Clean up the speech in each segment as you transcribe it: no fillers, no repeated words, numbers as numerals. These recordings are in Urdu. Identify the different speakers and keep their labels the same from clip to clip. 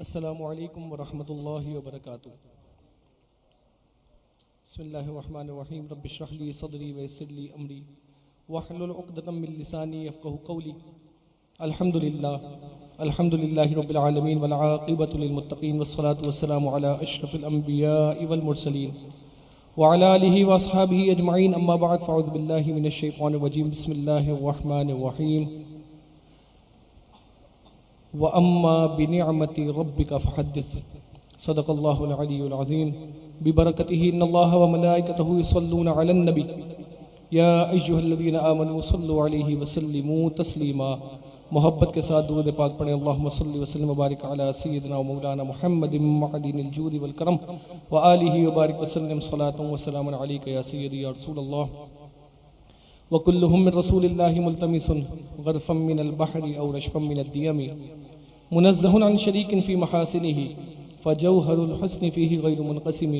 Speaker 1: السلام علیکم ورحمۃ اللہ وبرکاتہ۔ بسم اللہ الرحمن الرحیم۔ رب اشرح لی صدری ویسر لی امری واحلل عقدۃ من لسانی یفقهوا قولی۔ الحمد للہ رب العالمین والعاقبۃ للمتقین والصلاة والسلام علی اشرف الانبیاء والمرسلین وعلی آلہ واصحابہ اجمعین، اما بعد فاعوذ باللہ من الشیطان الرجیم۔ بسم اللہ الرحمن الرحیم۔ وَأَمَّا بِنِعْمَةِ رَبِّكَ فَحَدِّثْ۔ صدق اللہ العلی العظیم۔ ببرکتہ ان اللہ وملائکتہ یصلون علی النبی یا ایہا الذین آمنوا صلوا علیہ وسلموا تسلیما۔ محبت کے ساتھ درود پاک پڑھیں۔ اللہم صلی وسلم وبارک علی سیدنا و مولانا محمد معدن الجود والکرم وآلہ وبارک وسلم صلاۃ وسلام علیک یا سیدی یا رسول اللہ۔ وَكُلُّهُم مِّن رَّسُولِ اللَّهِ مُلْتَمِسٌ غَرْفًا مِّنَ الْبَحْرِ أَوْ رَشْفًا مِّنَ الدِّيَمِ مُنَزَّهٌ عَن شَرِيكٍ فِي مَحَاسِنِهِ فَجَوْهَرُ الْحُسْنِ فِيهِ غَيْرُ مُنْقَسِمِ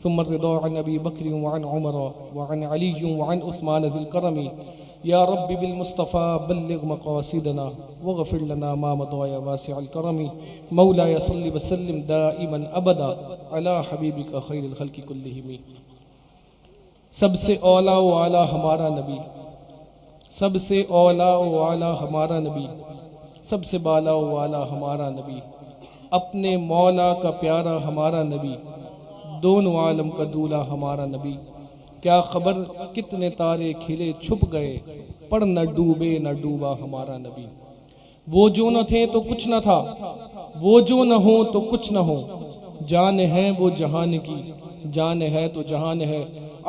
Speaker 1: ثُمَّ الرِّضَا عَنْ أَبِي بَكْرٍ وَعَنْ عُمَرَ وَعَنْ عَلِيٍّ وَعَنْ عُثْمَانَ ذِي الْكَرَمِ يَا رَبِّ بِالْمُصْطَفَى بَلِّغْ مَقَاصِدَنَا وَاغْفِرْ لَنَا مَا مَضَىٰ يَا وَاسِعَ الْكَرَمِ مَوْلَايَ صَلِّ وَسَلِّمْ دَائِمًا أَبَدًا عَلَىٰ حَبِيبِكَ خَيْرِ الْخَلْقِ كُلِّهِمْ۔ سب سے اولا و اعلیٰ ہمارا نبی، سب سے اولا و اعلیٰ ہمارا نبی، سب سے بالا و اعلیٰ ہمارا نبی، اپنے مولا کا پیارا ہمارا نبی، دونوں عالم کا دولہ ہمارا نبی۔ کیا خبر کتنے تارے کھلے چھپ گئے، پر نہ ڈوبے نہ ڈوبا ہمارا نبی۔ وہ جو نہ تھے تو کچھ نہ تھا، وہ جو نہ ہو تو کچھ نہ ہو، جان ہے وہ جہان کی، جان ہے تو جہان ہے۔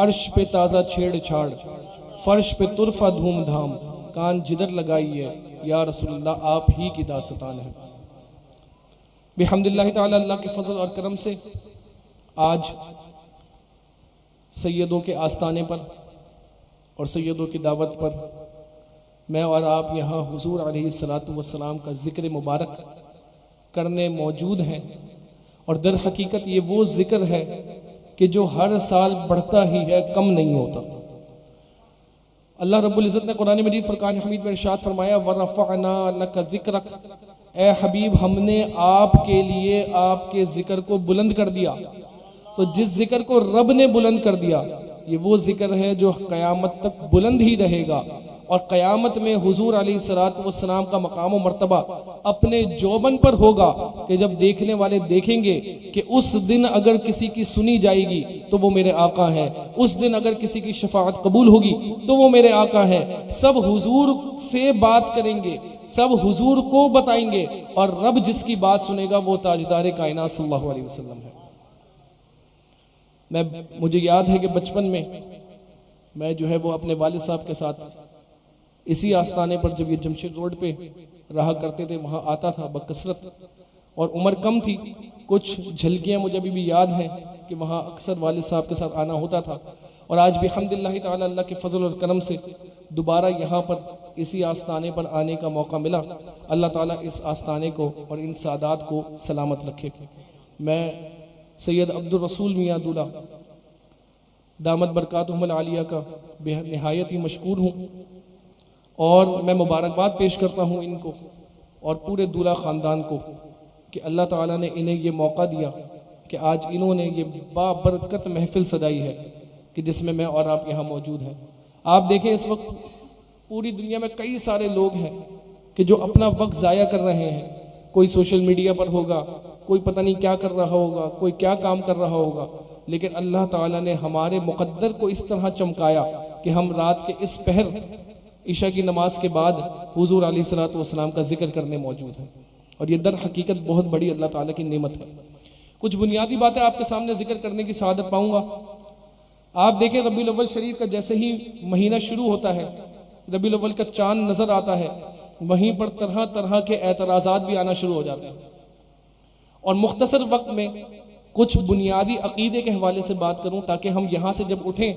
Speaker 1: عرش پہ تازہ چھیڑ چھاڑ، فرش پہ طرفہ دھوم دھام، کان جدھر لگائیے یا رسول اللہ آپ ہی کی داستان ہے۔ بحمد اللہ تعالی، اللہ کے فضل اور کرم سے آج سیدوں کے آستانے پر اور سیدوں کی دعوت پر میں اور آپ یہاں حضور علیہ السلام کا ذکر مبارک کرنے موجود ہیں، اور در حقیقت یہ وہ ذکر ہے کہ جو ہر سال بڑھتا ہی ہے، کم نہیں ہوتا۔ اللہ رب العزت نے قرآن مجید فرقان حمید میں ارشاد فرمایا وَرَفَعْنَا لَكَ ذِكْرَكَ، اے حبیب ہم نے آپ کے لیے آپ کے ذکر کو بلند کر دیا۔ تو جس ذکر کو رب نے بلند کر دیا، یہ وہ ذکر ہے جو قیامت تک بلند ہی رہے گا، اور قیامت میں حضور علیہ السلام کا مقام و مرتبہ اپنے جوبن پر ہوگا کہ جب دیکھنے والے دیکھیں گے کہ اس دن اگر کسی کی سنی جائے گی تو وہ میرے آقا ہیں، اس دن اگر کسی کی شفاعت قبول ہوگی تو وہ میرے آقا ہیں۔ سب حضور سے بات کریں گے، سب حضور کو بتائیں گے، اور رب جس کی بات سنے گا وہ تاجدار کائنات صلی اللہ علیہ وسلم ہے۔ مجھے یاد ہے کہ بچپن میں میں جو ہے وہ اپنے والد صاحب کے ساتھ اسی آستانے پر، جب یہ جمشید روڈ پہ رہا کرتے تھے، وہاں آتا تھا بکثرت، اور عمر کم تھی، کچھ جھلکیاں مجھے ابھی بھی یاد ہیں کہ وہاں اکثر والد صاحب کے ساتھ آنا ہوتا تھا۔ اور آج بھی الحمدللہ تعالی اللہ کے فضل اور کرم سے دوبارہ یہاں پر اسی آستانے پر آنے کا موقع ملا۔ اللہ تعالیٰ اس آستانے کو اور ان سادات کو سلامت رکھے۔ میں سید عبد الرسول میاں دولہ دامت برکاتہم العالیہ کا بے نہایت ہی مشکور ہوں، اور میں مبارکباد پیش کرتا ہوں ان کو اور پورے دولہ خاندان کو کہ اللہ تعالیٰ نے انہیں یہ موقع دیا کہ آج انہوں نے یہ بابرکت محفل سجائی ہے کہ جس میں میں اور آپ یہاں موجود ہیں۔ آپ دیکھیں اس وقت پوری دنیا میں کئی سارے لوگ ہیں کہ جو اپنا وقت ضائع کر رہے ہیں، کوئی سوشل میڈیا پر ہوگا، کوئی پتہ نہیں کیا کر رہا ہوگا، کوئی کیا کام کر رہا ہوگا، لیکن اللہ تعالیٰ نے ہمارے مقدر کو اس طرح چمکایا کہ ہم رات کے اس پہر عشاء کی نماز کے بعد حضور علیہ السلام کا ذکر کرنے موجود ہیں، اور یہ در حقیقت بہت بڑی اللہ تعالیٰ کی نعمت ہے۔ کچھ بنیادی باتیں آپ کے سامنے ذکر کرنے کی سعادت پاؤں گا۔ آپ دیکھیں ربیع الاول شریف کا جیسے ہی مہینہ شروع ہوتا ہے، ربیع الاول کا چاند نظر آتا ہے، وہیں پر طرح طرح کے اعتراضات بھی آنا شروع ہو جاتے ہیں، اور مختصر وقت میں کچھ بنیادی عقیدے کے حوالے سے بات کروں تاکہ ہم یہاں سے جب اٹھیں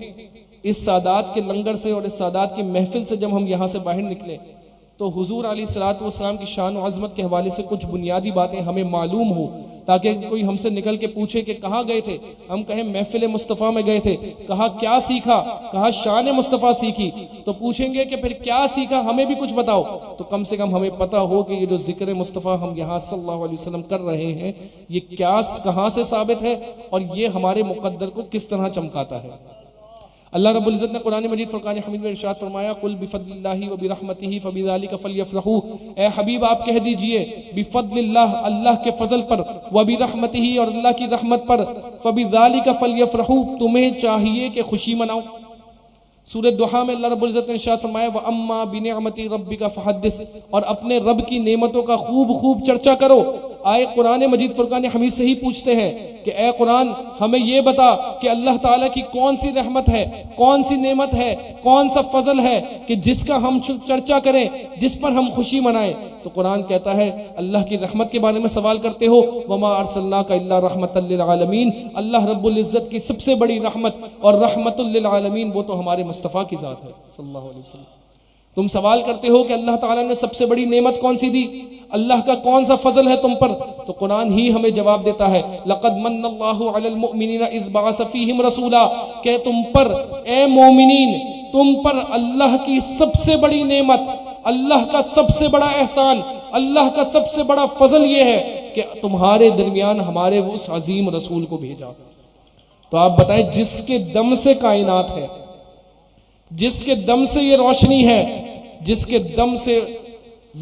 Speaker 1: اس سادات کے لنگر سے اور اس سادات کی محفل سے جب ہم یہاں سے باہر نکلیں تو حضور علیہ السلام کی شان و عظمت کے حوالے سے کچھ بنیادی باتیں ہمیں معلوم ہو، تاکہ کوئی ہم سے نکل کے پوچھے کہ کہاں گئے تھے، ہم کہیں محفل مصطفیٰ میں گئے تھے، کہا کیا سیکھا، کہا شان مصطفیٰ سیکھی، تو پوچھیں گے کہ پھر کیا سیکھا، ہمیں بھی کچھ بتاؤ، تو کم سے کم ہمیں پتا ہو کہ یہ جو ذکر مصطفیٰ ہم یہاں صلی اللہ علیہ وسلم کر رہے ہیں یہ کیا کہاں سے ثابت ہے اور یہ ہمارے مقدر کو کس طرح چمکاتا ہے۔ اللہ رب العزت نے قرآن مجید فرقان حمید میں ارشاد فرمایا قل بفضل اللہ وبرحمتہ فبذلک فلیفرحوا، اے حبیب آپ کہہ دیجئے بفضل اللہ، اللہ کے فضل پر، وبرحمتہ اور اللہ کی رحمت پر، فبذلک فلیفرحوا تمہیں چاہیے کہ خوشی مناؤ۔ سورہ دحا میں اللہ رب العزت نے ارشاد فرمایا وَأَمَّا بِنِعْمَتِ رَبِّكَ فَحَدِّثْ، اور اپنے رب کی نعمتوں کا خوب چرچا کرو۔ آئے قرآن مجید فرقان حمید سے ہی پوچھتے ہیں کہ اے قرآن ہمیں یہ بتا کہ اللہ تعالیٰ کی کون سی رحمت ہے، کون سی نعمت ہے، کون سا فضل ہے کہ جس کا ہم چرچا کریں، جس پر ہم خوشی منائیں۔ تو قرآن کہتا ہے اللہ کی رحمت کے بارے میں سوال کرتے ہو، وَمَا أَرْسَلْنَاكَ إِلَّا رَحْمَةً لِّلْعَالَمِينَ، اللہ رب العزت کی سب سے بڑی رحمت اور رحمت للعالمین وہ تو ہمارے مصطفیٰ کی ذات ہے صلی اللہ علیہ وسلم۔ تم سوال کرتے ہو کہ اللہ تعالیٰ نے سب سے بڑی نعمت کون سی دی، اللہ کا کون سا فضل ہے تم پر، تو قرآن ہی ہمیں جواب دیتا ہے لَقَدْ مَنَّ اللَّهُ عَلَى الْمُؤْمِنِينَ إِذْ بَعَثَ فِيهِمْ رَسُولًا، کہ تم پر اے مومنین، تم پر اللہ کی سب سے بڑی نعمت، اللہ کا سب سے بڑا احسان، اللہ کا سب سے بڑا فضل یہ ہے کہ تمہارے درمیان ہمارے اس عظیم رسول کو بھیجا۔ تو آپ بتائیں جس کے دم سے کائنات ہے، جس کے دم سے یہ روشنی ہے، جس کے دم سے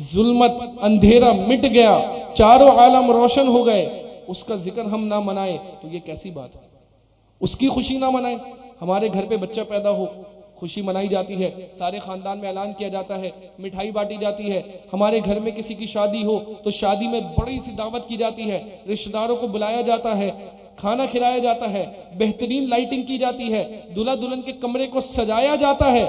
Speaker 1: ظلمت اندھیرا مٹ گیا، چاروں عالم روشن ہو گئے، اس کا ذکر ہم نہ منائیں تو یہ کیسی بات ہے؟ اس کی خوشی نہ منائیں۔ ہمارے گھر پہ بچہ پیدا ہو خوشی منائی جاتی ہے، سارے خاندان میں اعلان کیا جاتا ہے، مٹھائی بانٹی جاتی ہے۔ ہمارے گھر میں کسی کی شادی ہو تو شادی میں بڑی سی دعوت کی جاتی ہے، رشتہ داروں کو بلایا جاتا ہے، کھانا کھلایا جاتا ہے، بہترین لائٹنگ کی جاتی ہے، دلہا دلہن کے کمرے کو سجایا جاتا ہے۔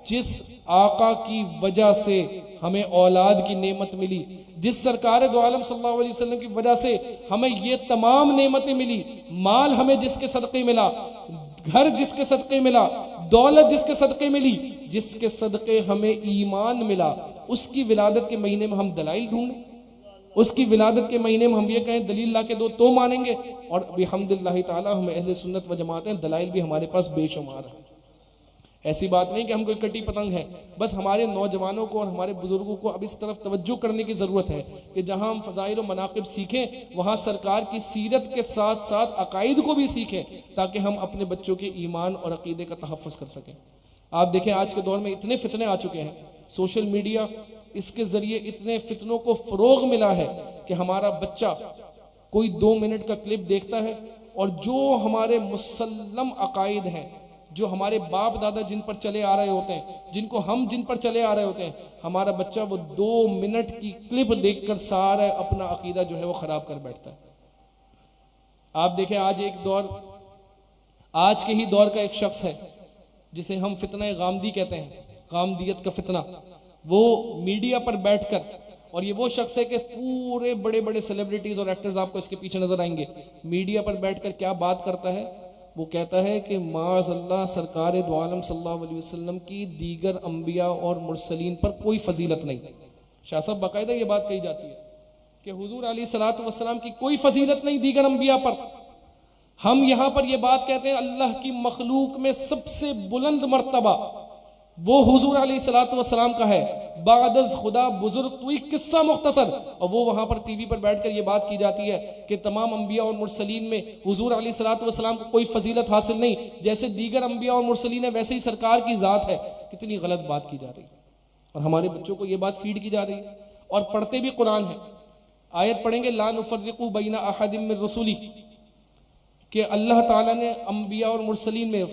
Speaker 1: جس آقا کی وجہ سے ہمیں اولاد کی نعمت ملی، جس سرکار دو عالم صلی اللہ علیہ وسلم کی وجہ سے ہمیں یہ تمام نعمتیں ملی، مال ہمیں جس کے صدقے ملا، گھر جس کے صدقے ملا، دولت جس کے صدقے ملی، جس کے صدقے ہمیں ایمان ملا، اس کی ولادت کے مہینے میں ہم دلائل ڈھونڈیں، اس کی ولادت کے مہینے میں ہم یہ کہیں دلیل لا کے دو تو مانیں گے، اور بحمداللہ تعالی ہم اہل سنت و جماعت ہیں، دلائل بھی ہمارے پاس بے شمار ہیں۔ ایسی بات نہیں کہ ہم کوئی کٹی پتنگ ہیں، بس ہمارے نوجوانوں کو اور ہمارے بزرگوں کو اب اس طرف توجہ کرنے کی ضرورت ہے کہ جہاں ہم فضائل و مناقب سیکھیں وہاں سرکار کی سیرت کے ساتھ ساتھ عقائد کو بھی سیکھیں تاکہ ہم اپنے بچوں کے ایمان اور عقیدے کا تحفظ کر سکیں۔ آپ دیکھیں آج کے دور میں اتنے فتنے آ چکے ہیں، سوشل میڈیا اس کے ذریعے اتنے فتنوں کو فروغ ملا ہے کہ ہمارا بچہ کوئی 2 منٹ کا کلپ دیکھتا ہے اور جو ہمارے مسلم عقائد ہیں، جو ہمارے باپ دادا جن پر چلے آ رہے ہوتے ہیں، جن پر چلے آ رہے ہوتے ہیں، ہمارا بچہ وہ 2 منٹ کی کلپ دیکھ کر سارا اپنا عقیدہ جو ہے وہ خراب کر بیٹھتا ہے۔ آپ دیکھیں آج کے ہی دور کا ایک شخص ہے جسے ہم فتنہ غامدی کہتے ہیں، غامدیت کا فتنہ، وہ میڈیا پر بیٹھ کر، اور یہ وہ شخص ہے کہ پورے بڑے بڑے سیلیبریٹیز اور ایکٹرز آپ کو اس کے پیچھے نظر آئیں گے، میڈیا پر بیٹھ کر کیا بات کرتا ہے؟ وہ کہتا ہے کہ معاذ اللہ سرکار دو عالم صلی اللہ علیہ وسلم کی دیگر انبیاء اور مرسلین پر کوئی فضیلت نہیں۔ شاہ صاحب باقاعدہ یہ بات کہی جاتی ہے کہ حضور علیہ الصلوۃ والسلام کی کوئی فضیلت نہیں دیگر انبیاء پر۔ ہم یہاں پر یہ بات کہتے ہیں اللہ کی مخلوق میں سب سے بلند مرتبہ وہ حضور علیہ الصلوۃ والسلام کا ہے، بعد از خدا بزرگ تو ایک قصہ مختصر، اور وہ وہاں پر ٹی وی پر بیٹھ کر یہ بات کی جاتی ہے کہ تمام انبیاء اور مرسلین میں حضور علیہ الصلوۃ والسلام کو کوئی فضیلت حاصل نہیں، جیسے دیگر انبیاء اور مرسلین ہے ویسے ہی سرکار کی ذات ہے۔ کتنی غلط بات کی جا رہی ہے اور ہمارے بچوں کو یہ بات فیڈ کی جا رہی ہے، اور پڑھتے بھی قرآن ہے۔ آیت پڑھیں گے لا نفرق بین احد من رسلی، کہ اللہ تعالیٰ نے انبیاء اور مرسلین میں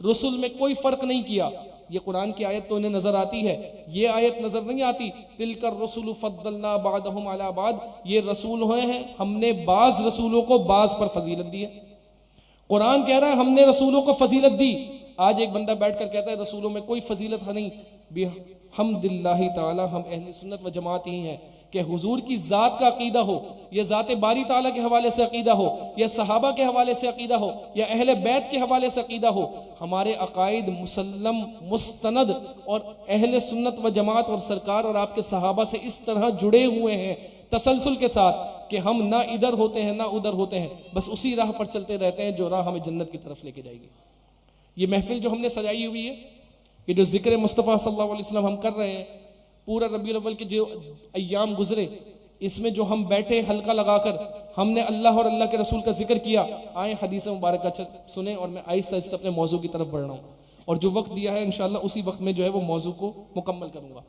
Speaker 1: رسل میں کوئی فرق نہیں کیا۔ یہ قرآن کی آیت تو انہیں نظر آتی ہے، یہ آیت نظر نہیں آتی تلک الرسل فضلنا بعضهم علی بعض، یہ رسول ہوئے ہیں ہم نے بعض رسولوں کو بعض پر فضیلت دی ہے۔ قرآن کہہ رہا ہے ہم نے رسولوں کو فضیلت دی۔ آج ایک بندہ بیٹھ کر کہتا ہے رسولوں میں کوئی فضیلت نہیں۔ بحمداللہ تعالی ہم اہل سنت و جماعت ہی ہیں کہ حضور کی ذات کا عقیدہ ہو، یا ذات باری تعالیٰ کے حوالے سے عقیدہ ہو، یا صحابہ کے حوالے سے عقیدہ ہو، یا اہل بیت کے حوالے سے عقیدہ ہو، ہمارے عقائد مسلم مستند اور اہل سنت و جماعت اور سرکار اور آپ کے صحابہ سے اس طرح جڑے ہوئے ہیں تسلسل کے ساتھ کہ ہم نہ ادھر ہوتے ہیں نہ ادھر ہوتے ہیں، بس اسی راہ پر چلتے رہتے ہیں جو راہ ہمیں جنت کی طرف لے کے جائے گی۔ یہ محفل جو ہم نے سجائی ہوئی ہے، یہ جو ذکر مصطفیٰ صلی اللہ علیہ وسلم ہم کر رہے ہیں، پورا ربیع الاول کے جو ایام گزرے، اس میں جو ہم بیٹھے حلقہ لگا کر ہم نے اللہ اور اللہ کے رسول کا ذکر کیا، آئیں حدیث مبارکہ سنیں، اور میں آہستہ آہستہ اپنے موضوع کی طرف بڑھ رہا ہوں، اور جو وقت دیا ہے انشاءاللہ اسی وقت میں جو ہے وہ موضوع کو مکمل کروں گا۔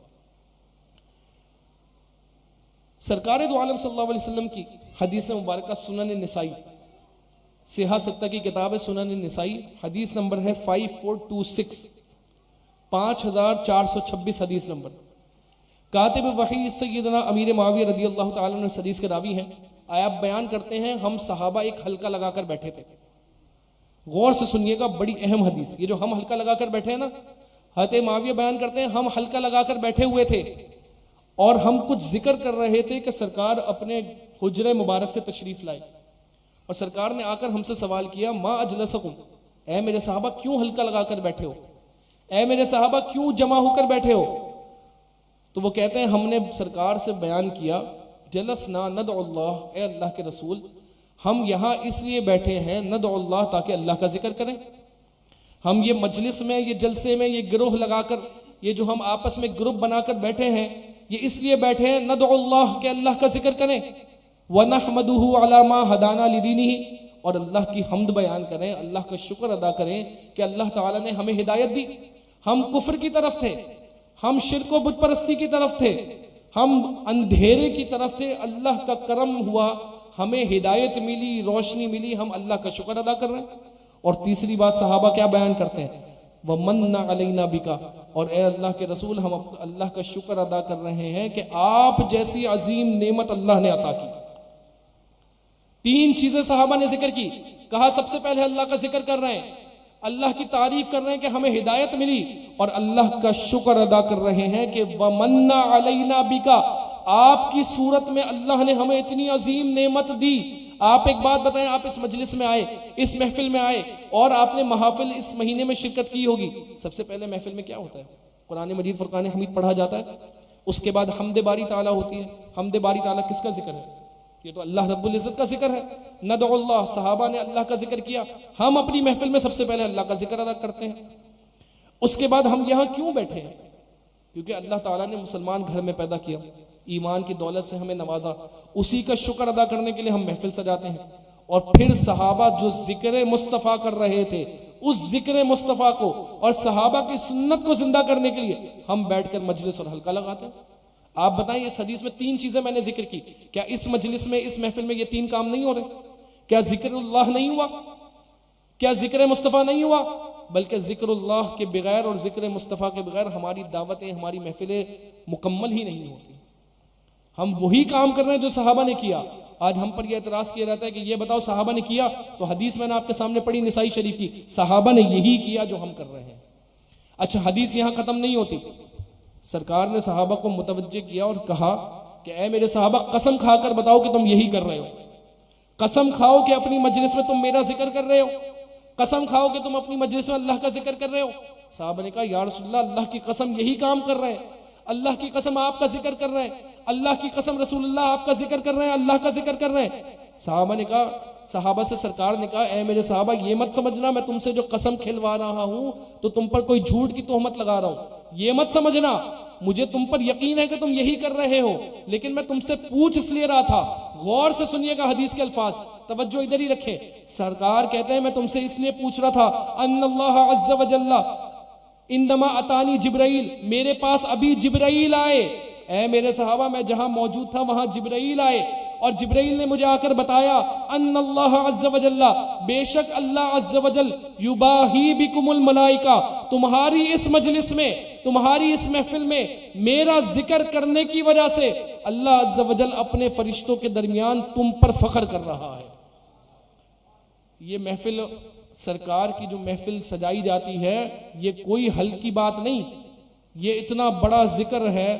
Speaker 1: سرکار دو عالم صلی اللہ علیہ وسلم کی حدیث مبارکہ سنن نسائی، صحاح ستہ کی کتاب ہے سنن نسائی، حدیث نمبر ہے 5426، 5426 حدیث نمبر۔ کاتب وحی سیدنا امیر معاویہ رضی اللہ تعالیٰ عنہ حدیث کے راوی ہیں۔ آپ بیان کرتے ہیں ہم صحابہ ایک حلقہ لگا کر بیٹھے تھے۔ غور سے سنیے گا، بڑی اہم حدیث، یہ جو ہم حلقہ لگا کر بیٹھے ہیں نا، حضرت معاویہ بیان کرتے ہیں ہم حلقہ لگا کر بیٹھے ہوئے تھے اور ہم کچھ ذکر کر رہے تھے کہ سرکار اپنے حجرے مبارک سے تشریف لائے، اور سرکار نے آ کر ہم سے سوال کیا ما اجلسکم، اے میرے صحابہ کیوں حلقہ لگا کر بیٹھے ہو، اے میرے صحابہ کیوں جمع ہو کر بیٹھے ہو؟ تو وہ کہتے ہیں ہم نے سرکار سے بیان کیا جلسنا ندعو اللہ، اے اللہ کے رسول ہم یہاں اس لیے بیٹھے ہیں ندعو اللہ تاکہ اللہ کا ذکر کریں۔ ہم یہ مجلس میں، یہ جلسے میں، یہ گروہ لگا کر، یہ جو ہم آپس میں گروپ بنا کر بیٹھے ہیں، یہ اس لیے بیٹھے ہیں ندعو اللہ کہ اللہ کا ذکر کریں، وَنَحْمَدُهُ عَلَى مَا هَدَانَا لِدِينِهِ، اور اللہ کی حمد بیان کریں، اللہ کا شکر ادا کریں کہ اللہ تعالیٰ نے ہمیں ہدایت دی۔ ہم کفر کی طرف تھے، ہم شرک و بت پرستی کی طرف تھے، ہم اندھیرے کی طرف تھے، اللہ کا کرم ہوا، ہمیں ہدایت ملی، روشنی ملی، ہم اللہ کا شکر ادا کر رہے ہیں۔ اور تیسری بات صحابہ کیا بیان کرتے ہیں، وَمَنَّ عَلَيْنَا بِكَ، اور اے اللہ کے رسول ہم اللہ کا شکر ادا کر رہے ہیں کہ آپ جیسی عظیم نعمت اللہ نے عطا کی۔ تین چیزیں صحابہ نے ذکر کی، کہا سب سے پہلے اللہ کا ذکر کر رہے ہیں، اللہ کی تعریف کر رہے ہیں کہ ہمیں ہدایت ملی، اور اللہ کا شکر ادا کر رہے ہیں کہ وَمَنَّ عَلَيْنَا بِكَ، آپ کی صورت میں اللہ نے ہمیں اتنی عظیم نعمت دی۔ آپ ایک بات بتائیں، آپ اس مجلس میں آئے، اس محفل میں آئے، اور آپ نے محافل اس مہینے میں شرکت کی ہوگی، سب سے پہلے محفل میں کیا ہوتا ہے؟ قرآن مجید فرقان حمید پڑھا جاتا ہے، اس کے بعد حمد باری تعالیٰ ہوتی ہے۔ حمد باری تعالیٰ کس کا ذکر ہے؟ یہ تو اللہ رب العزت کا ذکر ہے۔ ندعو اللہ، صحابہ نے اللہ کا ذکر کیا، ہم اپنی محفل میں سب سے پہلے اللہ کا ذکر ادا کرتے ہیں۔ اس کے بعد ہم یہاں کیوں بیٹھے ہیں؟ کیونکہ اللہ تعالیٰ نے مسلمان گھر میں پیدا کیا، ایمان کی دولت سے ہمیں نوازا، اسی کا شکر ادا کرنے کے لیے ہم محفل سجاتے ہیں۔ اور پھر صحابہ جو ذکر مصطفیٰ کر رہے تھے، اس ذکر مصطفیٰ کو اور صحابہ کی سنت کو زندہ کرنے کے لیے ہم بیٹھ کر مجلس اور حلقہ لگاتے ہیں۔ آپ بتائیں اس حدیث میں تین چیزیں میں نے ذکر کی، کیا اس مجلس میں، اس محفل میں یہ تین کام نہیں ہو رہے؟ کیا ذکر اللہ نہیں ہوا؟ کیا ذکر مصطفیٰ نہیں ہوا؟ بلکہ ذکر اللہ کے بغیر اور ذکر مصطفیٰ کے بغیر ہماری دعوتیں، ہماری محفلیں مکمل ہی نہیں ہوتی۔ ہم وہی کام کر رہے ہیں جو صحابہ نے کیا۔ آج ہم پر یہ اعتراض کیا جاتا ہے کہ یہ بتاؤ صحابہ نے کیا، تو حدیث میں نے آپ کے سامنے پڑھی نسائی شریف کی، صحابہ نے یہی کیا جو ہم کر رہے ہیں۔ اچھا، حدیث یہاں ختم نہیں ہوتی، سرکار نے صحابہ کو متوجہ کیا اور کہا کہ اے میرے صحابہ قسم کھا کر بتاؤ کہ تم یہی کر رہے ہو، قسم کھاؤ کہ اپنی مجلس میں تم میرا ذکر کر رہے ہو، قسم کھاؤ کہ تم اپنی مجلس میں اللہ کا ذکر کر رہے ہو۔ صحابہ نے کہا یا رسول اللہ، اللہ کی قسم یہی کام کر رہے ہیں، اللہ کی قسم آپ کا ذکر کر رہے ہیں، اللہ کی قسم رسول اللہ آپ کا ذکر کر رہے ہیں، اللہ کا ذکر کر رہے ہیں۔ صحابہ نے کہا، صحابہ سے سرکار نے کہا اے میرے صحابہ یہ مت سمجھنا میں تم سے جو قسم کھلوا رہا ہوں تو تم پر کوئی جھوٹ کی تہمت لگا رہا ہوں، یہ مت سمجھنا، مجھے تم پر یقین ہے کہ تم یہی کر رہے ہو، لیکن میں تم سے پوچھ اس لیے رہا تھا۔ غور سے سنیے گا حدیث کے الفاظ، توجہ ادھر ہی رکھیں۔ سرکار کہتے ہیں میں تم سے اس لیے پوچھ رہا تھا، ان اللہ عز وجل عندما اتانی جبرائیل، میرے پاس ابھی جبرائیل آئے، اے میرے صحابہ میں جہاں موجود تھا وہاں جبرائیل آئے، اور جبرائیل نے مجھے آ کر بتایا ان اللہ عز وجل، بے شک اللہ عز وجل، یباہی بکم الملائکہ، تمہاری اس مجلس میں، تمہاری اس محفل میں میرا ذکر کرنے کی وجہ سے اللہ عز وجل اپنے فرشتوں کے درمیان تم پر فخر کر رہا ہے۔ یہ محفل، سرکار کی جو محفل سجائی جاتی ہے، یہ کوئی ہلکی بات نہیں، یہ اتنا بڑا ذکر ہے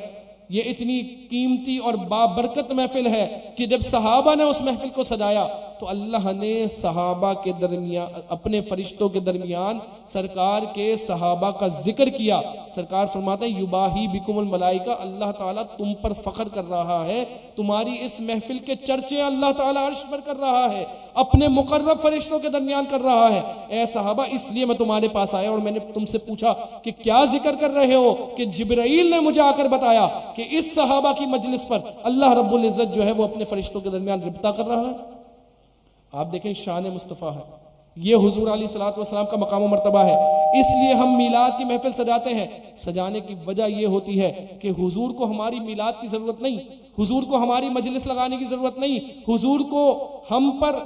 Speaker 1: یہ اتنی قیمتی اور بابرکت محفل ہے کہ جب صحابہ نے اس محفل کو سجایا تو اللہ نے صحابہ کے درمیان، اپنے فرشتوں کے درمیان سرکار کے صحابہ کا ذکر کیا۔ سرکار فرماتے ہیں یباہی بکم الملائکہ، اللہ تعالیٰ تم پر فخر کر رہا ہے، تمہاری اس محفل کے چرچے اللہ تعالیٰ عرش پر کر رہا ہے، اپنے مقرب فرشتوں کے درمیان کر رہا ہے۔ اے صحابہ اس لیے میں تمہارے پاس آیا اور میں نے تم سے پوچھا کہ کیا ذکر کر رہے ہو، کہ جبرائیل نے مجھے آ کر بتایا کہ اس صحابہ کی مجلس پر اللہ رب العزت جو ہے وہ اپنے فرشتوں کے درمیان ربطہ کر رہا ہے۔ آپ دیکھیں شان مصطفیٰ ہے، یہ حضور علیہ الصلوۃ والسلام کا مقام و مرتبہ ہے۔ اس لیے ہم میلاد کی محفل سجاتے ہیں۔ سجانے کی وجہ یہ ہوتی ہے کہ حضور کو ہماری میلاد کی ضرورت نہیں، حضور کو ہماری مجلس لگانے کی ضرورت نہیں، حضور کو ہم پر،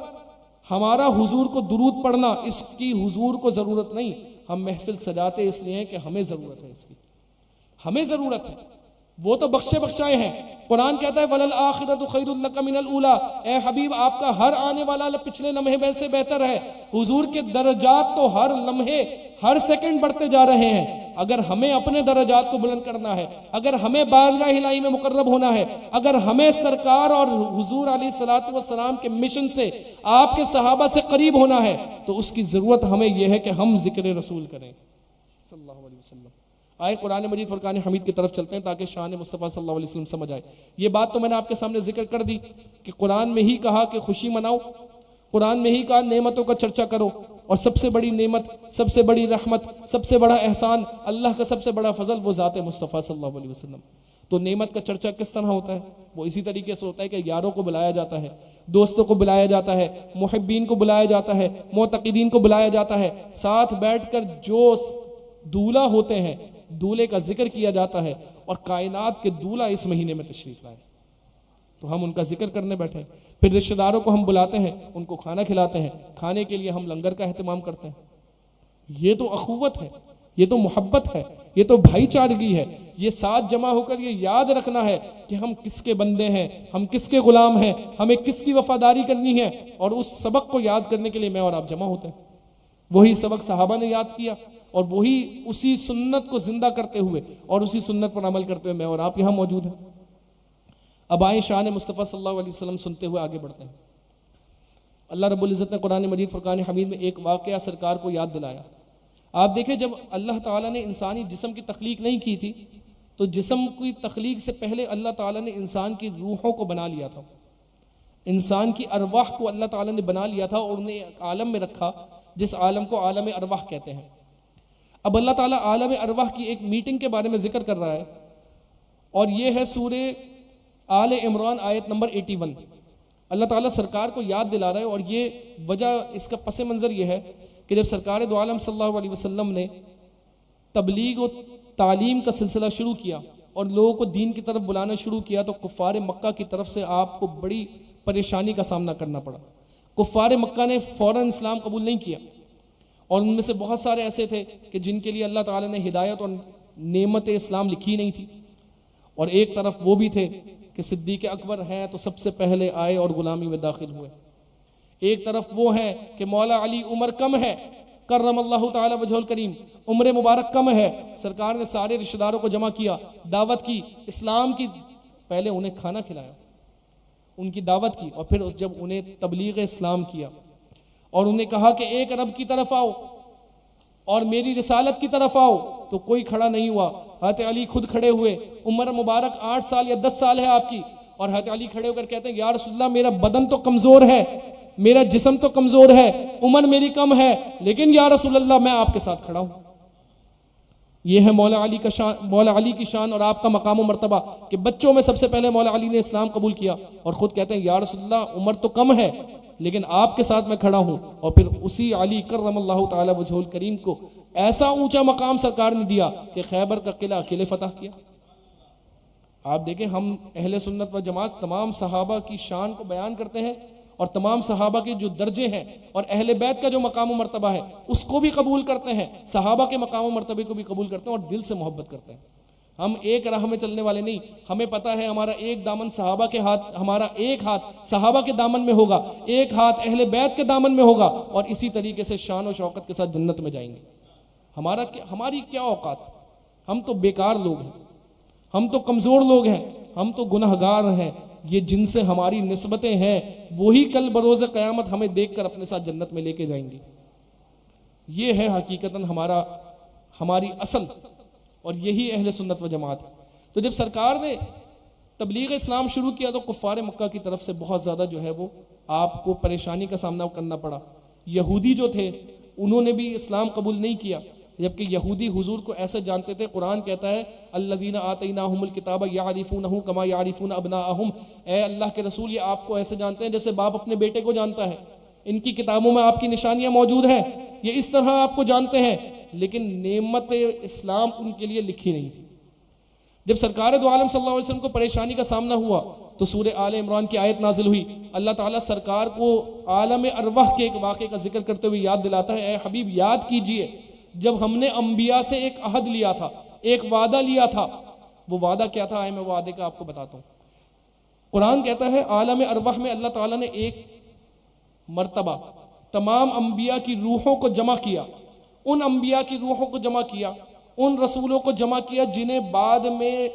Speaker 1: ہمارا حضور کو درود پڑھنا اس کی حضور کو ضرورت نہیں۔ ہم محفل سجاتے اس لیے ہیں کہ ہمیں ضرورت ہے، اس کی ہمیں ضرورت ہے۔ وہ تو بخشے بخشائے ہیں۔ قرآن کہتا ہے وَلَلْآخِرَةُ خَيْرٌ لَكَ مِنَ الْأُولَىٰ، اے حبیب آپ کا ہر آنے والا پچھلے لمحے میں سے بہتر ہے۔ حضور کے درجات تو ہر لمحے ہر سیکنڈ بڑھتے جا رہے ہیں۔ اگر ہمیں اپنے درجات کو بلند کرنا ہے، اگر ہمیں بارگاہ الہی میں مقرب ہونا ہے، اگر ہمیں سرکار اور حضور علیہ الصلوۃ والسلام کے مشن سے، آپ کے صحابہ سے قریب ہونا ہے، تو اس کی ضرورت ہمیں یہ ہے کہ ہم ذکر رسول کریں صلی اللہ علیہ وسلم۔ آئے قرآن مجید فرقان حمید کی طرف چلتے ہیں تاکہ شان مصطفیٰ صلی اللہ علیہ وسلم سمجھ آئے۔ یہ بات تو میں نے آپ کے سامنے ذکر کر دی کہ قرآن میں ہی کہا کہ خوشی مناؤ، قرآن میں ہی کہا نعمتوں کا چرچا کرو، اور سب سے بڑی نعمت، سب سے بڑی رحمت، سب سے بڑا احسان، اللہ کا سب سے بڑا فضل وہ ذات مصطفیٰ صلی اللہ علیہ وسلم۔ تو نعمت کا چرچا کس طرح ہوتا ہے؟ وہ اسی طریقے سے ہوتا ہے کہ یاروں کو بلایا جاتا ہے، دوستوں کو بلایا جاتا ہے، محبین کو بلایا جاتا ہے، معتقدین کو بلایا جاتا ہے، ساتھ بیٹھ کر جو دولہا ہوتے ہیں دولہے کا ذکر کیا جاتا ہے، اور کائنات کے دولہا اس مہینے میں تشریف لائے تو ہم ان کا ذکر کرنے بیٹھے۔ پھر رشتہ داروں کو ہم بلاتے ہیں، ان کو کھانا کھلاتے ہیں، کھانے کے لیے ہم لنگر کا اہتمام کرتے ہیں۔ یہ تو اخوت ہے، یہ تو محبت ہے، یہ تو بھائی چارگی ہے۔ یہ ساتھ جمع ہو کر یہ یاد رکھنا ہے کہ ہم کس کے بندے ہیں، ہم کس کے غلام ہیں، ہمیں کس کی وفاداری کرنی ہے، اور اس سبق کو یاد کرنے کے لیے میں اور آپ جمع ہوتے ہیں۔ وہی سبق صحابہ نے یاد کیا، اور وہی اسی سنت کو زندہ کرتے ہوئے اور اسی سنت پر عمل کرتے ہوئے میں اور آپ یہاں موجود ہیں۔ اب آئیں شان مصطفیٰ صلی اللہ علیہ وسلم سنتے ہوئے آگے بڑھتے ہیں۔ اللہ رب العزت نے قرآن مجید فرقان حمید میں ایک واقعہ سرکار کو یاد دلایا۔ آپ دیکھیں جب اللہ تعالیٰ نے انسانی جسم کی تخلیق نہیں کی تھی تو جسم کی تخلیق سے پہلے اللہ تعالیٰ نے انسان کی روحوں کو بنا لیا تھا، انسان کی ارواح کو اللہ تعالیٰ نے بنا لیا تھا اور انہیں ایک عالم میں رکھا جس عالم کو عالم ارواح کہتے ہیں۔ اب اللہ تعالیٰ عالم ارواح کی ایک میٹنگ کے بارے میں ذکر کر رہا ہے، اور یہ ہے سورہ آل عمران آیت نمبر 81۔ اللہ تعالیٰ سرکار کو یاد دلا رہا ہے، اور یہ وجہ، اس کا پس منظر یہ ہے کہ جب سرکار دو عالم صلی اللہ علیہ وسلم نے تبلیغ و تعلیم کا سلسلہ شروع کیا اور لوگوں کو دین کی طرف بلانا شروع کیا تو کفار مکہ کی طرف سے آپ کو بڑی پریشانی کا سامنا کرنا پڑا۔ کفار مکہ نے فوراً اسلام قبول نہیں کیا، اور ان میں سے بہت سارے ایسے تھے کہ جن کے لیے اللہ تعالیٰ نے ہدایت اور نعمت اسلام لکھی نہیں تھی، اور ایک طرف وہ بھی تھے کہ صدیق اکبر ہیں تو سب سے پہلے آئے اور غلامی میں داخل ہوئے، ایک طرف وہ ہیں کہ مولا علی عمر کم ہے کرم اللہ تعالی وجہ الکریم، عمر مبارک کم ہے۔ سرکار نے سارے رشتہ داروں کو جمع کیا، دعوت کی، اسلام کی، پہلے انہیں کھانا کھلایا، ان کی دعوت کی، اور پھر جب انہیں تبلیغ اسلام کیا اور انہیں کہا کہ ایک رب کی طرف آؤ اور میری رسالت کی طرف آؤ، تو کوئی کھڑا نہیں ہوا۔ حضرت علی خود کھڑے ہوئے، عمر مبارک 8 سال یا 10 سال ہے آپ کی، اور حضرت علی کھڑے ہو کر کہتے ہیں یا رسول اللہ میرا بدن تو کمزور ہے، میرا جسم تو کمزور ہے، عمر میری کم ہے، لیکن یا رسول اللہ میں آپ کے ساتھ کھڑا ہوں۔ یہ ہے مولا علی کا شان، مولا علی کی شان اور آپ کا مقام و مرتبہ کہ بچوں میں سب سے پہلے مولا علی نے اسلام قبول کیا، اور خود کہتے ہیں یا رسول اللہ عمر تو کم ہے لیکن آپ کے ساتھ میں کھڑا ہوں۔ اور پھر اسی علی کرم اللہ تعالی وجہ الکریم کو ایسا اونچا مقام سرکار نے دیا کہ خیبر کا قلعہ اکیلے فتح کیا۔ آپ دیکھیں ہم اہل سنت و جماعت تمام صحابہ کی شان کو بیان کرتے ہیں، اور تمام صحابہ کے جو درجے ہیں اور اہل بیت کا جو مقام و مرتبہ ہے اس کو بھی قبول کرتے ہیں، صحابہ کے مقام و مرتبے کو بھی قبول کرتے ہیں، اور دل سے محبت کرتے ہیں۔ ہم ایک راہ میں چلنے والے نہیں، ہمیں پتہ ہے ہمارا ایک دامن صحابہ کے ہاتھ، ہمارا ایک ہاتھ صحابہ کے دامن میں ہوگا، ایک ہاتھ اہل بیت کے دامن میں ہوگا، اور اسی طریقے سے شان و شوکت کے ساتھ جنت میں جائیں گے۔ ہماری کیا اوقات، ہم تو بیکار لوگ ہیں، ہم تو کمزور لوگ ہیں، ہم تو گنہگار ہیں، یہ جن سے ہماری نسبتیں ہیں وہی کل بروز قیامت ہمیں دیکھ کر اپنے ساتھ جنت میں لے کے جائیں گے۔ یہ ہے حقیقتاً ہماری اصل، اور یہی اہل سنت و جماعت ہے۔ تو جب سرکار نے تبلیغ اسلام شروع کیا تو کفار مکہ کی طرف سے بہت زیادہ جو ہے وہ آپ کو پریشانی کا سامنا کرنا پڑا۔ یہودی جو تھے انہوں نے بھی اسلام قبول نہیں کیا، جبکہ یہودی حضور کو ایسے جانتے تھے۔ قرآن کہتا ہے الذین آتیناہم الکتاب یعرفونہ کما یعرفون ابناءہم، اے اللہ کے رسول یہ آپ کو ایسے جانتے ہیں جیسے باپ اپنے بیٹے کو جانتا ہے، ان کی کتابوں میں آپ کی نشانیاں موجود ہیں، یہ اس طرح آپ کو جانتے ہیں، لیکن نعمت اسلام ان کے لیے لکھی نہیں تھی۔ جب سرکار دو عالم صلی اللہ علیہ وسلم کو پریشانی کا سامنا ہوا تو سورہ آل عمران کی آیت نازل ہوئی۔ اللہ تعالیٰ سرکار کو عالم ارواح کے ایک واقعے کا ذکر کرتے ہوئے یاد دلاتا ہے، اے حبیب یاد کیجئے جب ہم نے انبیاء سے ایک عہد لیا تھا، ایک وعدہ لیا تھا۔ وہ وعدہ کیا تھا؟ میں وعدے کا آپ کو بتاتا ہوں۔ قرآن کہتا ہے عالم ارواح میں اللہ تعالیٰ نے ایک مرتبہ تمام انبیاء کی روحوں کو جمع کیا، ان انبیاء کی روحوں کو جمع کیا، ان رسولوں کو جمع کیا جنہیں بعد میں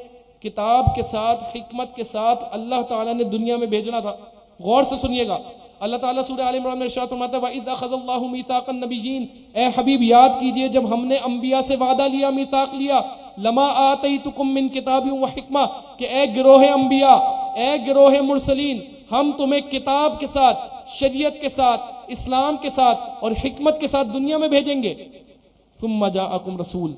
Speaker 1: کتاب کے ساتھ حکمت کے ساتھ اللہ تعالیٰ نے دنیا میں بھیجنا تھا۔ غور سے سنیے گا، اللہ تعالیٰ سورہ آل عمران میں ارشاد فرماتا ہے وَإِذْ أَخَذَ اللَّهُ مِيثَاقَ النَّبِيِّينَ، اے حبیب یاد کیجئے جب ہم نے انبیاء سے وعدہ لیا، میثاق لیا، لما آتیتکم من کتاب و حکمہ، کہ اے گروہ انبیاء، اے گروہ مرسلین، ہم تمہیں کتاب کے ساتھ، شریعت کے ساتھ، اسلام کے ساتھ اور حکمت کے ساتھ دنیا میں بھیجیں گے۔ ثم جاءکم رسول،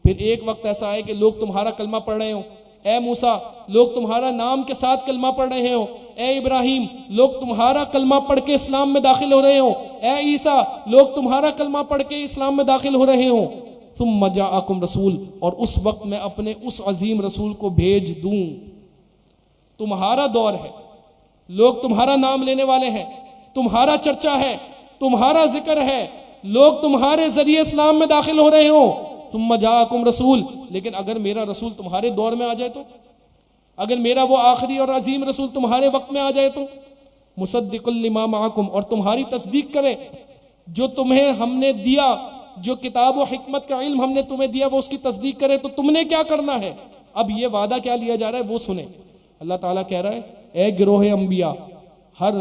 Speaker 1: پھر ایک وقت ایسا آئے کہ لوگ تمہارا کلمہ پڑھ رہے ہوں، اے موسیٰ لوگ تمہارا نام کے ساتھ کلمہ پڑھ رہے ہوں، اے ابراہیم لوگ تمہارا کلمہ پڑھ کے اسلام میں داخل ہو رہے ہوں، اے عیسیٰ لوگ تمہارا کلمہ پڑھ کے اسلام میں داخل ہو رہے ہوں۔ ثم جاءکم رسول، اور اس وقت میں اپنے اس عظیم رسول کو بھیج دوں۔ تمہارا دور ہے، لوگ تمہارا نام لینے والے ہیں، تمہارا چرچا ہے، تمہارا ذکر ہے، لوگ تمہارے ذریعے اسلام میں داخل ہو رہے ہوں۔ ثم جاءکم رسول، لیکن اگر میرا رسول تمہارے دور میں آ جائے تو، اگر میرا وہ آخری اور عظیم رسول تمہارے وقت میں آ جائے تو، مصدق لما معکم، اور تمہاری تصدیق کرے، جو تمہیں ہم نے دیا، جو کتاب و حکمت کا علم ہم نے تمہیں دیا وہ اس کی تصدیق کرے، تو تم نے کیا کرنا ہے؟ اب یہ وعدہ کیا لیا جا رہا ہے وہ سنیں۔ اللہ تعالیٰ کہہ رہا ہے اے گروہ انبیاء، ہر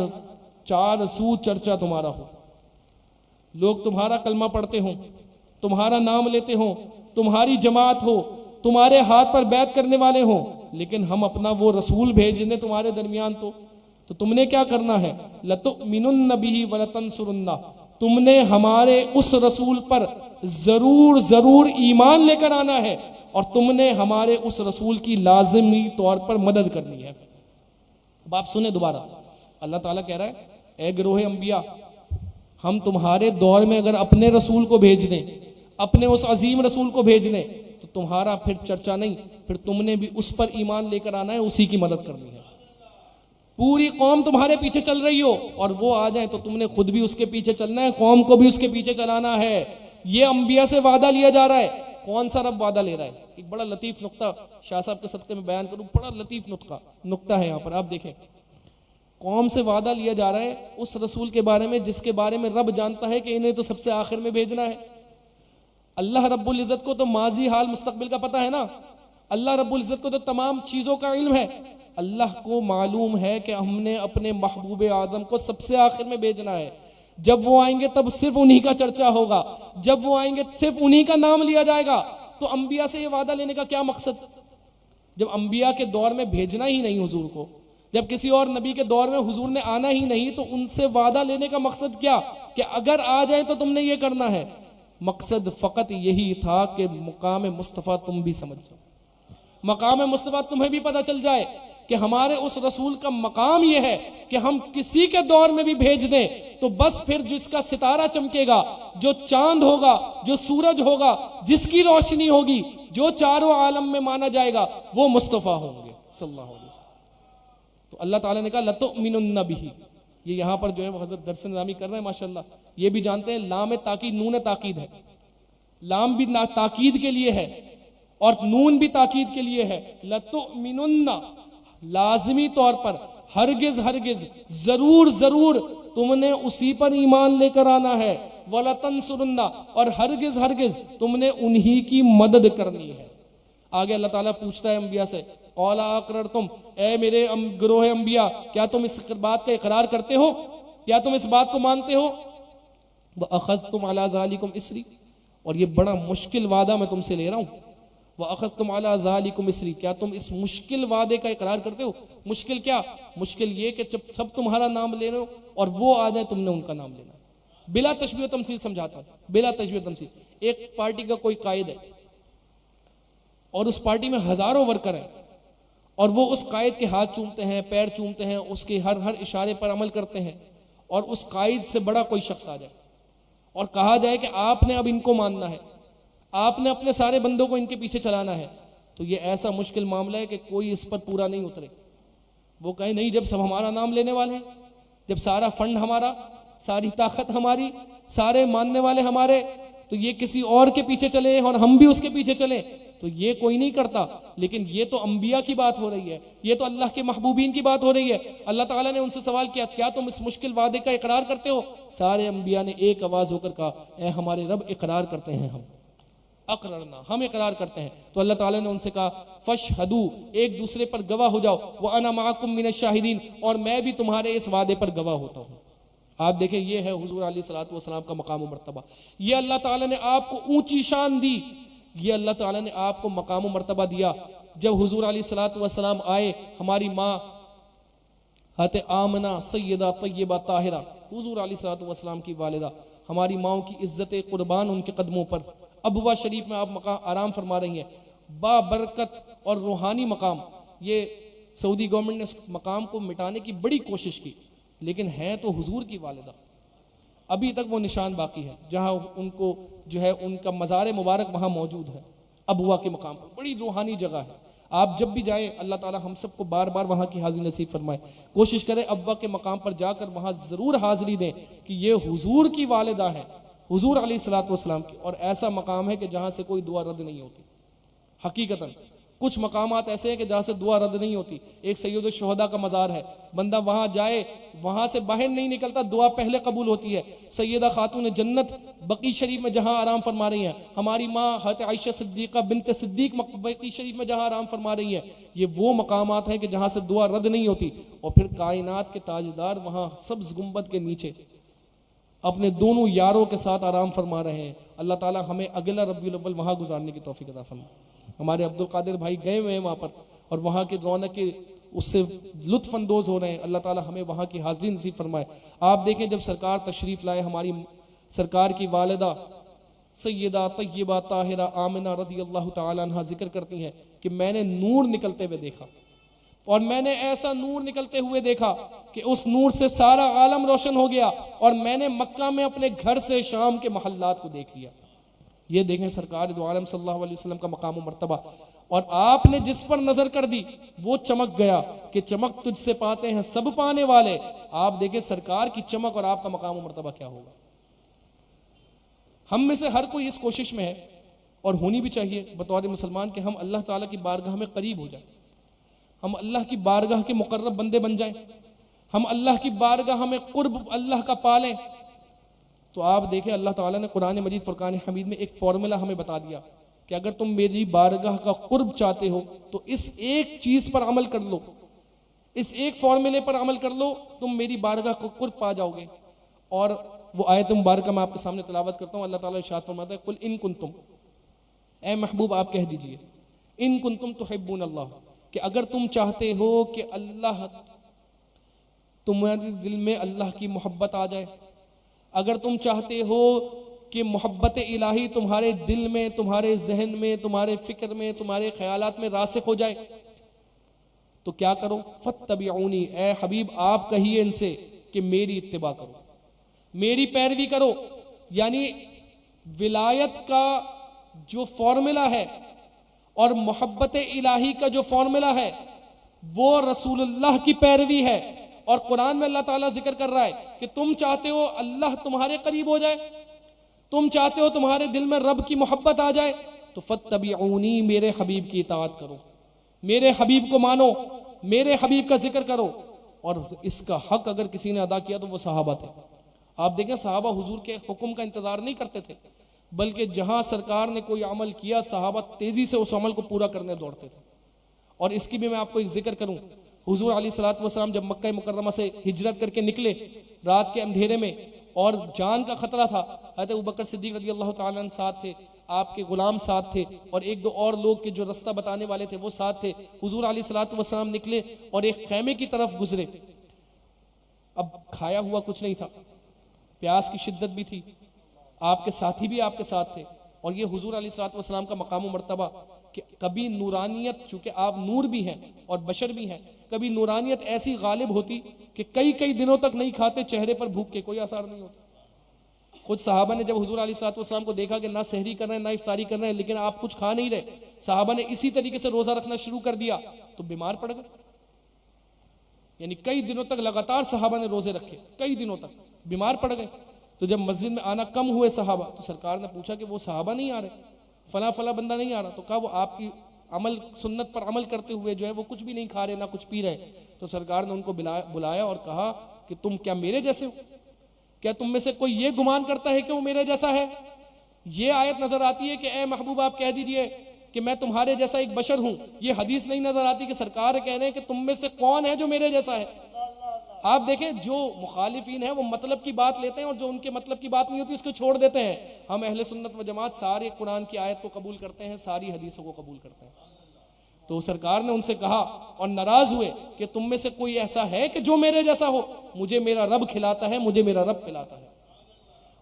Speaker 1: چار سو چرچا تمہارا ہو، لوگ تمہارا کلمہ پڑھتے ہوں، تمہارا نام لیتے ہوں، تمہاری جماعت ہو، تمہارے ہاتھ پر بیعت کرنے والے ہوں، لیکن ہم اپنا وہ رسول بھیج دیں تمہارے درمیان تو تم نے کیا کرنا ہے؟ لَتُؤْمِنُنَّ بِهِ وَلَتَنْصُرُنَّ، تم نے ہمارے اس رسول پر ضرور ایمان لے کر آنا ہے، اور تم نے ہمارے اس رسول کی لازمی طور پر مدد کرنی ہے۔ اب آپ سنیں دوبارہ، اللہ تعالیٰ کہہ رہا ہے اے گروہ انبیاء، ہم تمہارے دور میں اگر اپنے رسول کو بھیج دیں، اپنے اس عظیم رسول کو بھیج دیں، تو تمہارا پھر چرچا نہیں، پھر تم نے بھی اس پر ایمان لے کر آنا ہے، اسی کی مدد کرنی ہے۔ پوری قوم تمہارے پیچھے چل رہی ہو اور وہ آ جائیں تو تم نے خود بھی اس کے پیچھے چلنا ہے، قوم کو بھی اس کے پیچھے چلانا ہے۔ یہ انبیاء سے وعدہ لیا جا رہا ہے۔ کون سا رب وعدہ لے رہا ہے؟ ایک بڑا لطیف نقطہ شاہ صاحب کے صدقے میں بیان کروں، بڑا لطیف نقطہ ہے یہاں پر، آپ دیکھیں۔ قوم سے وعدہ لیا جا رہا ہے اس رسول کے بارے میں جس کے بارے میں رب جانتا ہے کہ انہیں تو سب سے آخر میں بھیجنا ہے۔ اللہ رب العزت کو تو ماضی حال مستقبل کا پتہ ہے نا، اللہ رب العزت کو تو تمام چیزوں کا علم ہے۔ اللہ کو معلوم ہے کہ ہم نے اپنے محبوب آدم کو سب سے آخر میں بھیجنا ہے۔ جب وہ آئیں گے تب صرف انہی کا چرچا ہوگا، جب وہ آئیں گے صرف انہی کا نام لیا جائے گا۔ تو انبیاء سے یہ وعدہ لینے کا کیا مقصد؟ جب انبیاء کے دور میں بھیجنا ہی نہیں حضور کو، جب کسی اور نبی کے دور میں حضور نے آنا ہی نہیں، تو ان سے وعدہ لینے کا مقصد کیا؟ کہ اگر آ جائیں تو تم نے یہ کرنا ہے۔ مقصد فقط یہی تھا کہ مقام مصطفیٰ تم بھی سمجھ جاؤ، مقام مصطفیٰ تمہیں بھی پتہ چل جائے کہ ہمارے اس رسول کا مقام یہ ہے کہ ہم کسی کے دور میں بھی بھیج دیں تو بس پھر جس کا ستارہ چمکے گا، جو چاند ہوگا، جو سورج ہوگا، جس کی روشنی ہوگی، جو چاروں عالم میں مانا جائے گا، وہ مصطفیٰ ہوں گے صلی اللہ علیہ وسلم۔ تو اللہ تعالیٰ نے کہا لَتُؤْمِنُنَّ بِهِ، یہ یہاں پر جو ہے وہ حضرت درس نظامی کر رہے ہیں ماشاءاللہ، یہ بھی جانتے ہیں لام تاکید نون تاکید ہے، لام بھی تاکید کے لیے ہے اور نون بھی تاکید کے لیے ہے۔ لَتُؤْمِنُنَّ، لازمی طور پر، ہرگز ضرور تم نے اسی پر ایمان لے کر آنا ہے۔ وَلَتَنْصُرُنَّ، اور ہرگز تم نے انہی کی مدد کرنی ہے۔ آگے اللہ تعالیٰ پوچھتا ہے انبیاء سے، قَالَ أَقْرَرْتُمْ، اے میرے گروہ انبیاء، کیا تم اس بات کا اقرار کرتے ہو؟ کیا تم اس بات کو مانتے ہو؟ وَأَخَذْتُمْ عَلَى ذَلِكُمْ إِصْرِي، اور یہ بڑا مشکل وعدہ میں تم سے لے رہا ہوں. وَأَخَذْتُمْ عَلَى ذَلِكُمْ إِصْرِي، کیا تم اس مشکل وعدے کا اقرار کرتے ہو؟ مشکل کیا؟ مشکل یہ کہ جب سب تمہارا نام لے رہے ہو اور وہ آ جائے تم نے ان کا نام لینا. بلا تشبیہ و تمثیل سمجھاتا ہوں، بلا تشبیہ و تمثیل. ایک پارٹی کا کوئی قائد ہے اور اس پارٹی میں ہزاروں ورکر ہیں، اور وہ اس قائد کے ہاتھ چومتے ہیں، پیر چومتے ہیں، اس کے ہر اشارے پر عمل کرتے ہیں، اور اس قائد سے بڑا کوئی شخص آ جائے اور کہا جائے کہ آپ نے اب ان کو ماننا ہے، آپ نے اپنے سارے بندوں کو ان کے پیچھے چلانا ہے، تو یہ ایسا مشکل معاملہ ہے کہ کوئی اس پر پورا نہیں اترے. وہ کہیں نہیں، جب سب ہمارا نام لینے والے ہیں، جب سارا فنڈ ہمارا، ساری طاقت ہماری، سارے ماننے والے ہمارے، تو یہ کسی اور کے پیچھے چلے اور ہم بھی اس کے پیچھے چلیں تو یہ کوئی نہیں کرتا. لیکن یہ تو انبیاء کی بات ہو رہی ہے، یہ تو اللہ کے محبوبین کی بات ہو رہی ہے. اللہ تعالیٰ نے ان سے سوال کیا، کیا تم اس مشکل وعدے کا اقرار کرتے ہو؟ سارے انبیاء نے ایک آواز ہو کر کہا، اے ہمارے رب، اقرار کرتے ہیں، ہم اقررنا، ہم اقرار کرتے ہیں. تو اللہ تعالیٰ نے ان سے کہا، فاشہدوا، ایک دوسرے پر گواہ ہو جاؤ، وانا معکم من الشاہدین، اور میں بھی تمہارے اس وعدے پر گواہ ہوتا ہوں. آپ دیکھیں، یہ ہے حضور علیہ الصلوۃ والسلام کا مقام و مرتبہ. یہ اللہ تعالیٰ نے آپ کو اونچی شان دی، یہ اللہ تعالیٰ نے آپ کو مقام و مرتبہ دیا. جب حضور علیہ الصلوۃ والسلام آئے، ہماری ماں حضرت آمنہ سیدہ طیبہ طاہرہ، حضور علیہ الصلوۃ والسلام کی والدہ، ہماری ماؤں کی عزت قربان ان کے قدموں پر. ابوا شریف میں آپ مقام آرام فرما رہی ہیں، با برکت اور روحانی مقام. یہ سعودی گورنمنٹ نے اس مقام کو مٹانے کی بڑی کوشش کی، لیکن ہے تو حضور کی والدہ. ابھی تک وہ نشان باقی ہے، جہاں ان کو جو ہے ان کا مزار مبارک وہاں موجود ہے، ابوا کے مقام پر. بڑی روحانی جگہ ہے. آپ جب بھی جائیں، اللہ تعالی ہم سب کو بار بار وہاں کی حاضری نصیب فرمائے. کوشش کریں ابوا کے مقام پر جا کر وہاں ضرور حاضری دیں کہ یہ حضور کی والدہ ہے، حضور علیہ الصلوۃ والسلام کی. اور ایسا مقام ہے کہ جہاں سے کوئی دعا رد نہیں ہوتی. حقیقتاً کچھ مقامات ایسے ہیں کہ جہاں سے دعا رد نہیں ہوتی. ایک سید الشہداء کا مزار ہے، بندہ وہاں جائے، وہاں سے باہر نہیں نکلتا، دعا پہلے قبول ہوتی ہے. سیدہ خاتون جنت بقی شریف میں جہاں آرام فرما رہی ہیں، ہماری ماں حضرت عائشہ صدیقہ بنت صدیق بقی شریف میں جہاں آرام فرما رہی ہیں، یہ وہ مقامات ہیں کہ جہاں سے دعا رد نہیں ہوتی. اور پھر کائنات کے تاجدار وہاں سبز گنبد کے نیچے اپنے دونوں یاروں کے ساتھ آرام فرما رہے ہیں. اللہ تعالی ہمیں اگلا ربیع الاول وہاں گزارنے کی توفیق عطا فرمائے. ہمارے عبد القادر بھائی گئے ہوئے ہیں وہاں پر، اور وہاں کے رونق کے اس سے لطف اندوز ہو رہے ہیں. اللہ تعالی ہمیں وہاں کی حاضری نصیب فرمائے. آپ دیکھیں، جب سرکار تشریف لائے، ہماری سرکار کی والدہ سیدہ طیبہ طاہرہ آمنہ رضی اللہ تعالی عنہ ذکر کرتی ہیں کہ میں نے نور نکلتے ہوئے دیکھا، اور میں نے ایسا نور نکلتے ہوئے دیکھا کہ اس نور سے سارا عالم روشن ہو گیا، اور میں نے مکہ میں اپنے گھر سے شام کے محلات کو دیکھ لیا. یہ دیکھیں سرکار دو عالم صلی اللہ علیہ وسلم کا مقام و مرتبہ. اور آپ نے جس پر نظر کر دی وہ چمک گیا کہ چمک تجھ سے پاتے ہیں سب پانے والے. آپ دیکھیں سرکار کی چمک اور آپ کا مقام و مرتبہ کیا ہوگا. ہم میں سے ہر کوئی اس کوشش میں ہے، اور ہونی بھی چاہیے بطور مسلمان، کہ ہم اللہ تعالیٰ کی بارگاہ میں قریب ہو جائیں، ہم اللہ کی بارگاہ کے مقرب بندے بن جائیں، ہم اللہ کی بارگاہ میں قرب اللہ کا پالیں. تو آپ دیکھیں اللہ تعالیٰ نے قرآن مجید فرقان حمید میں ایک فارمولا ہمیں بتا دیا کہ اگر تم میری بارگاہ کا قرب چاہتے ہو تو اس ایک چیز پر عمل کر لو، اس ایک فارمولے پر عمل کر لو، تم میری بارگاہ کو قرب پا جاؤ گے. اور وہ آیت مبارکہ میں آپ کے سامنے تلاوت کرتا ہوں. اللہ تعالیٰ ارشاد فرماتا ہے، قل ان کنتم، اے محبوب آپ کہہ دیجئے، ان کنتم تحبون اللہ، کہ اگر تم چاہتے ہو کہ اللہ تمہارے دل میں اللہ کی محبت آ جائے، اگر تم چاہتے ہو کہ محبت الہی تمہارے دل میں، تمہارے ذہن میں، تمہارے فکر میں، تمہارے خیالات میں راسخ ہو جائے، تو کیا کرو؟ فاتبعونی، اے حبیب آپ کہیے ان سے کہ میری اتباع کرو، میری پیروی کرو. یعنی ولایت کا جو فارمولا ہے اور محبت الہی کا جو فارمولا ہے وہ رسول اللہ کی پیروی ہے. اور قرآن میں اللہ تعالیٰ ذکر کر رہا ہے کہ تم چاہتے ہو اللہ تمہارے قریب ہو جائے، تم چاہتے ہو تمہارے دل میں رب کی محبت آ جائے، تو فاتبعونی، میرے حبیب کی اطاعت کرو، میرے حبیب کو مانو، میرے حبیب کا ذکر کرو. اور اس کا حق اگر کسی نے ادا کیا تو وہ صحابہ تھے. آپ دیکھیں صحابہ حضور کے حکم کا انتظار نہیں کرتے تھے، بلکہ جہاں سرکار نے کوئی عمل کیا صحابہ تیزی سے اس عمل کو پورا کرنے دوڑتے تھے. اور اس کی بھی میں آپ کو ایک ذکر کروں. حضور علیہ الصلوۃ والسلام جب مکہ مکرمہ سے ہجرت کر کے نکلے رات کے اندھیرے میں اور جان کا خطرہ تھا، حضرت ابوبکر صدیق رضی اللہ تعالیٰ عنہ ساتھ تھے، آپ کے غلام ساتھ تھے، اور ایک دو اور لوگ کے جو رستہ بتانے والے تھے وہ ساتھ تھے. حضور علیہ الصلوۃ والسلام نکلے اور ایک خیمے کی طرف گزرے. اب کھایا ہوا کچھ نہیں تھا، پیاس کی شدت بھی تھی، آپ کے ساتھی بھی آپ کے ساتھ تھے. اور یہ حضور علیہ الصلوۃ والسلام کا مقام و مرتبہ کہ کبھی نورانیت، چونکہ آپ نور بھی ہیں اور بشر بھی ہیں، کبھی نورانیت ایسی غالب ہوتی کہ کئی دنوں تک نہیں کھاتے، چہرے پر بھوک کے کوئی اثر نہیں ہوتا. خود صحابہ نے جب حضور علیہ الصلوۃ والسلام کو دیکھا کہ نہ سحری کر رہے ہیں نہ افطاری کر رہے ہیں لیکن آپ کچھ کھا نہیں رہے، صحابہ نے اسی طریقے سے روزہ رکھنا شروع کر دیا تو بیمار پڑ گئے. یعنی کئی دنوں تک لگاتار صحابہ نے روزے رکھے، کئی دنوں تک بیمار پڑ گئے. تو جب مسجد میں آنا کم ہوئے صحابہ تو سرکار نے پوچھا کہ وہ صحابہ نہیں آ رہے، فلاں بندہ نہیں آ رہا. تو کہا وہ آپ کی عمل سنت پر عمل کرتے ہوئے جو ہے وہ کچھ بھی نہیں کھا رہے نہ کچھ پی رہے. تو سرکار نے ان کو بلایا اور کہا کہ تم کیا میرے جیسے ہو؟ کیا تم میں سے کوئی یہ گمان کرتا ہے کہ وہ میرے جیسا ہے؟ یہ آیت نظر آتی ہے کہ اے محبوب آپ کہہ دیجئے کہ میں تمہارے جیسا ایک بشر ہوں. یہ حدیث نہیں نظر آتی کہ سرکار کہہ رہے ہیں کہ تم میں سے کون ہے جو میرے جیسا ہے. آپ دیکھیں جو مخالفین ہیں وہ مطلب کی بات لیتے ہیں اور جو ان کے مطلب کی بات نہیں ہوتی اس کو چھوڑ دیتے ہیں. ہم اہل سنت و جماعت سارے قرآن کی آیت کو قبول کرتے ہیں، ساری حدیثوں کو قبول کرتے ہیں. تو سرکار نے ان سے کہا اور ناراض ہوئے کہ تم میں سے کوئی ایسا ہے کہ جو میرے جیسا ہو؟ مجھے میرا رب کھلاتا ہے، مجھے میرا رب پلاتا ہے.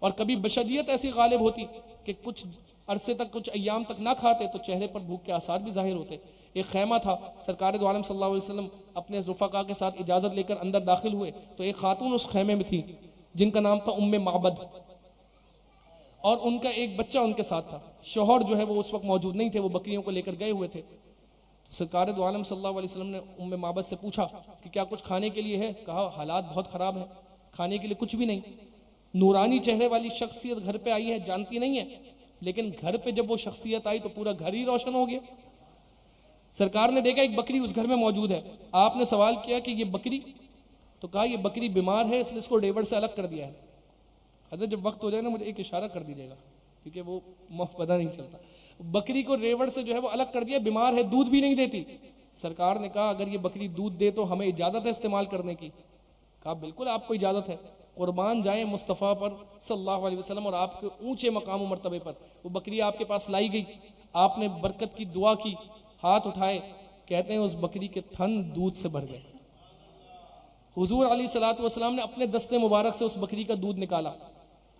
Speaker 1: اور کبھی بشریت ایسی غالب ہوتی کہ کچھ عرصے تک، کچھ ایام تک نہ کھاتے تو چہرے پر بھوک کے آثار بھی ظاہر ہوتے. ایک خیمہ تھا، سرکار دو عالم صلی اللہ علیہ وسلم اپنے رفقا کے ساتھ اجازت لے کر اندر داخل ہوئے تو ایک خاتون اس خیمے میں تھی جن کا نام تھا ام معبد، اور ان کا ایک بچہ ان کے ساتھ تھا. شوہر جو ہے وہ اس وقت موجود نہیں تھے، وہ بکریوں کو لے کر گئے ہوئے تھے. سرکار دو عالم صلی اللہ علیہ وسلم نے ام معبد سے پوچھا کہ کیا کچھ کھانے کے لیے ہے؟ کہا حالات بہت خراب ہیں، کھانے کے لیے کچھ بھی نہیں. نورانی چہرے والی شخصیت گھر پہ آئی ہے، جانتی نہیں ہے، لیکن گھر پہ جب وہ شخصیت آئی تو پورا گھر ہی روشن ہو گیا. سرکار نے دیکھا ایک بکری اس گھر میں موجود ہے. آپ نے سوال کیا کہ یہ بکری؟ تو کہا یہ بکری بیمار ہے اس لیے اس کو ڈیوڑ سے الگ کر دیا ہے. حضرت جب وقت ہو جائے نا مجھے ایک اشارہ کر دیجیے گا کیونکہ وہ پتہ نہیں چلتا. بکری کو ریوڑ سے جو ہے وہ الگ کر دیا، بیمار ہے، دودھ بھی نہیں دیتی. سرکار نے کہا اگر یہ بکری دودھ دے تو ہمیں اجازت ہے استعمال کرنے کی؟ کہا بالکل آپ کو اجازت ہے، قربان جائیں مصطفیٰ پر صلی اللہ علیہ وسلم اور آپ کے اونچے مقام و مرتبے پر. وہ بکری آپ کے پاس لائی گئی، آپ نے برکت کی دعا کی، ہاتھ اٹھائے، کہتے ہیں اس بکری کے تھن دودھ سے بھر گئے. حضور علیہ الصلوۃ والسلام نے اپنے دستے مبارک سے اس بکری کا دودھ نکالا،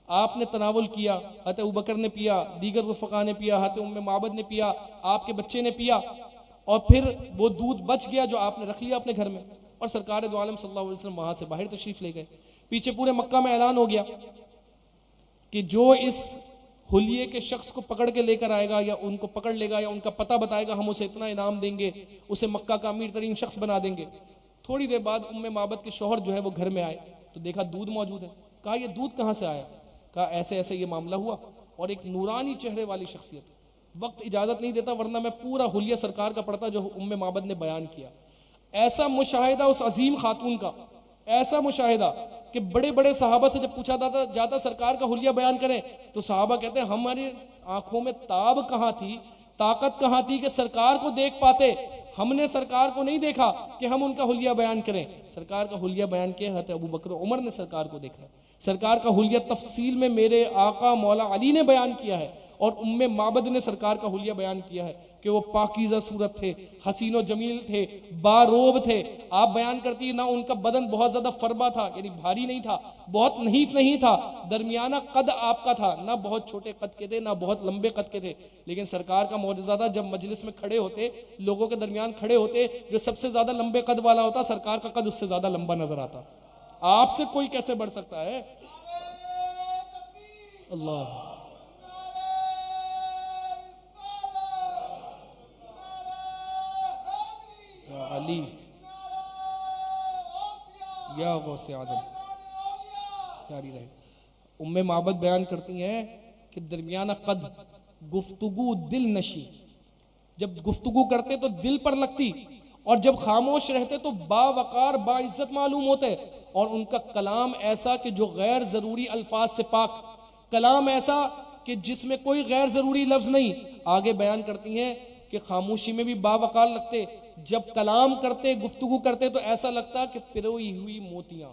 Speaker 1: آپ نے تناول کیا، حضرت ابوبکر نے پیا، دیگر رفقا نے پیا، حضرت ام معبد نے پیا، آپ کے بچے نے پیا، اور پھر وہ دودھ بچ گیا جو آپ نے رکھ لیا اپنے گھر میں. اور سرکار دو عالم صلی اللہ علیہ وسلم وہاں سے باہر تشریف لے گئے. پیچھے پورے مکہ میں اعلان ہو گیا کہ جو اس حلیے کے شخص کو پکڑ کے لے کر آئے گا یا ان کو پکڑ لے گا یا ان کا پتہ بتائے گا ہم اسے اتنا انعام دیں گے، اسے مکہ کا امیر ترین شخص بنا دیں گے. تھوڑی دیر بعد ام معبد کے شوہر جو ہے وہ گھر میں آئے تو دیکھا دودھ موجود ہے. کہا یہ دودھ کہاں سے آیا؟ کہا ایسے ایسے یہ معاملہ ہوا. اور ایک نورانی چہرے والی شخصیت، وقت اجازت نہیں دیتا ورنہ میں پورا حلیہ سرکار کا پڑھتا جو ام معبد نے بیان کیا. ایسا مشاہدہ اس عظیم خاتون کا، ایسا مشاہدہ کہ بڑے بڑے صحابہ سے جب پوچھا جاتا سرکار کا حلیہ بیان کریں تو صحابہ کہتے ہیں ہماری آنکھوں میں تاب کہاں تھی، طاقت کہاں تھی کہ سرکار کو دیکھ پاتے. ہم نے سرکار کو نہیں دیکھا کہ ہم ان کا حلیہ بیان کریں. سرکار کا حلیہ بیان کیا حضرت ابوبکر عمر نے سرکار کو دیکھا. سرکار کا حلیہ تفصیل میں میرے آقا مولا علی نے بیان کیا ہے اور ام معبد نے سرکار کا حلیہ بیان کیا ہے کہ وہ پاکیزہ صورت تھے، حسین و جمیل تھے، باروب تھے. آپ بیان کرتی نہ ان کا بدن بہت زیادہ فربا تھا، یعنی بھاری نہیں تھا، بہت نحیف نہیں تھا، درمیانہ قد آپ کا تھا، نہ بہت چھوٹے قد کے تھے نہ بہت لمبے قد کے تھے. لیکن سرکار کا معجزہ تھا جب مجلس میں کھڑے ہوتے، لوگوں کے درمیان کھڑے ہوتے، جو سب سے زیادہ لمبے قد والا ہوتا سرکار کا قد اس سے زیادہ لمبا نظر آتا. آپ سے کوئی کیسے بڑھ سکتا ہے؟ اللہ یا علی یا غوث اعظم. جاری رہے. ام معبد بیان کرتی ہیں کہ درمیانہ قد، گفتگو دل نشی، جب گفتگو کرتے تو دل پر لگتی اور جب خاموش رہتے تو باوقار باعزت معلوم ہوتے. اور ان کا کلام ایسا کہ جو غیر ضروری الفاظ سے پاک، کلام ایسا کہ جس میں کوئی غیر ضروری لفظ نہیں. آگے بیان کرتی ہیں کہ خاموشی میں بھی باوقار لگتے, جب کلام کرتے, گفتگو کرتے تو ایسا لگتا کہ پروئی ہوئی موتیاں.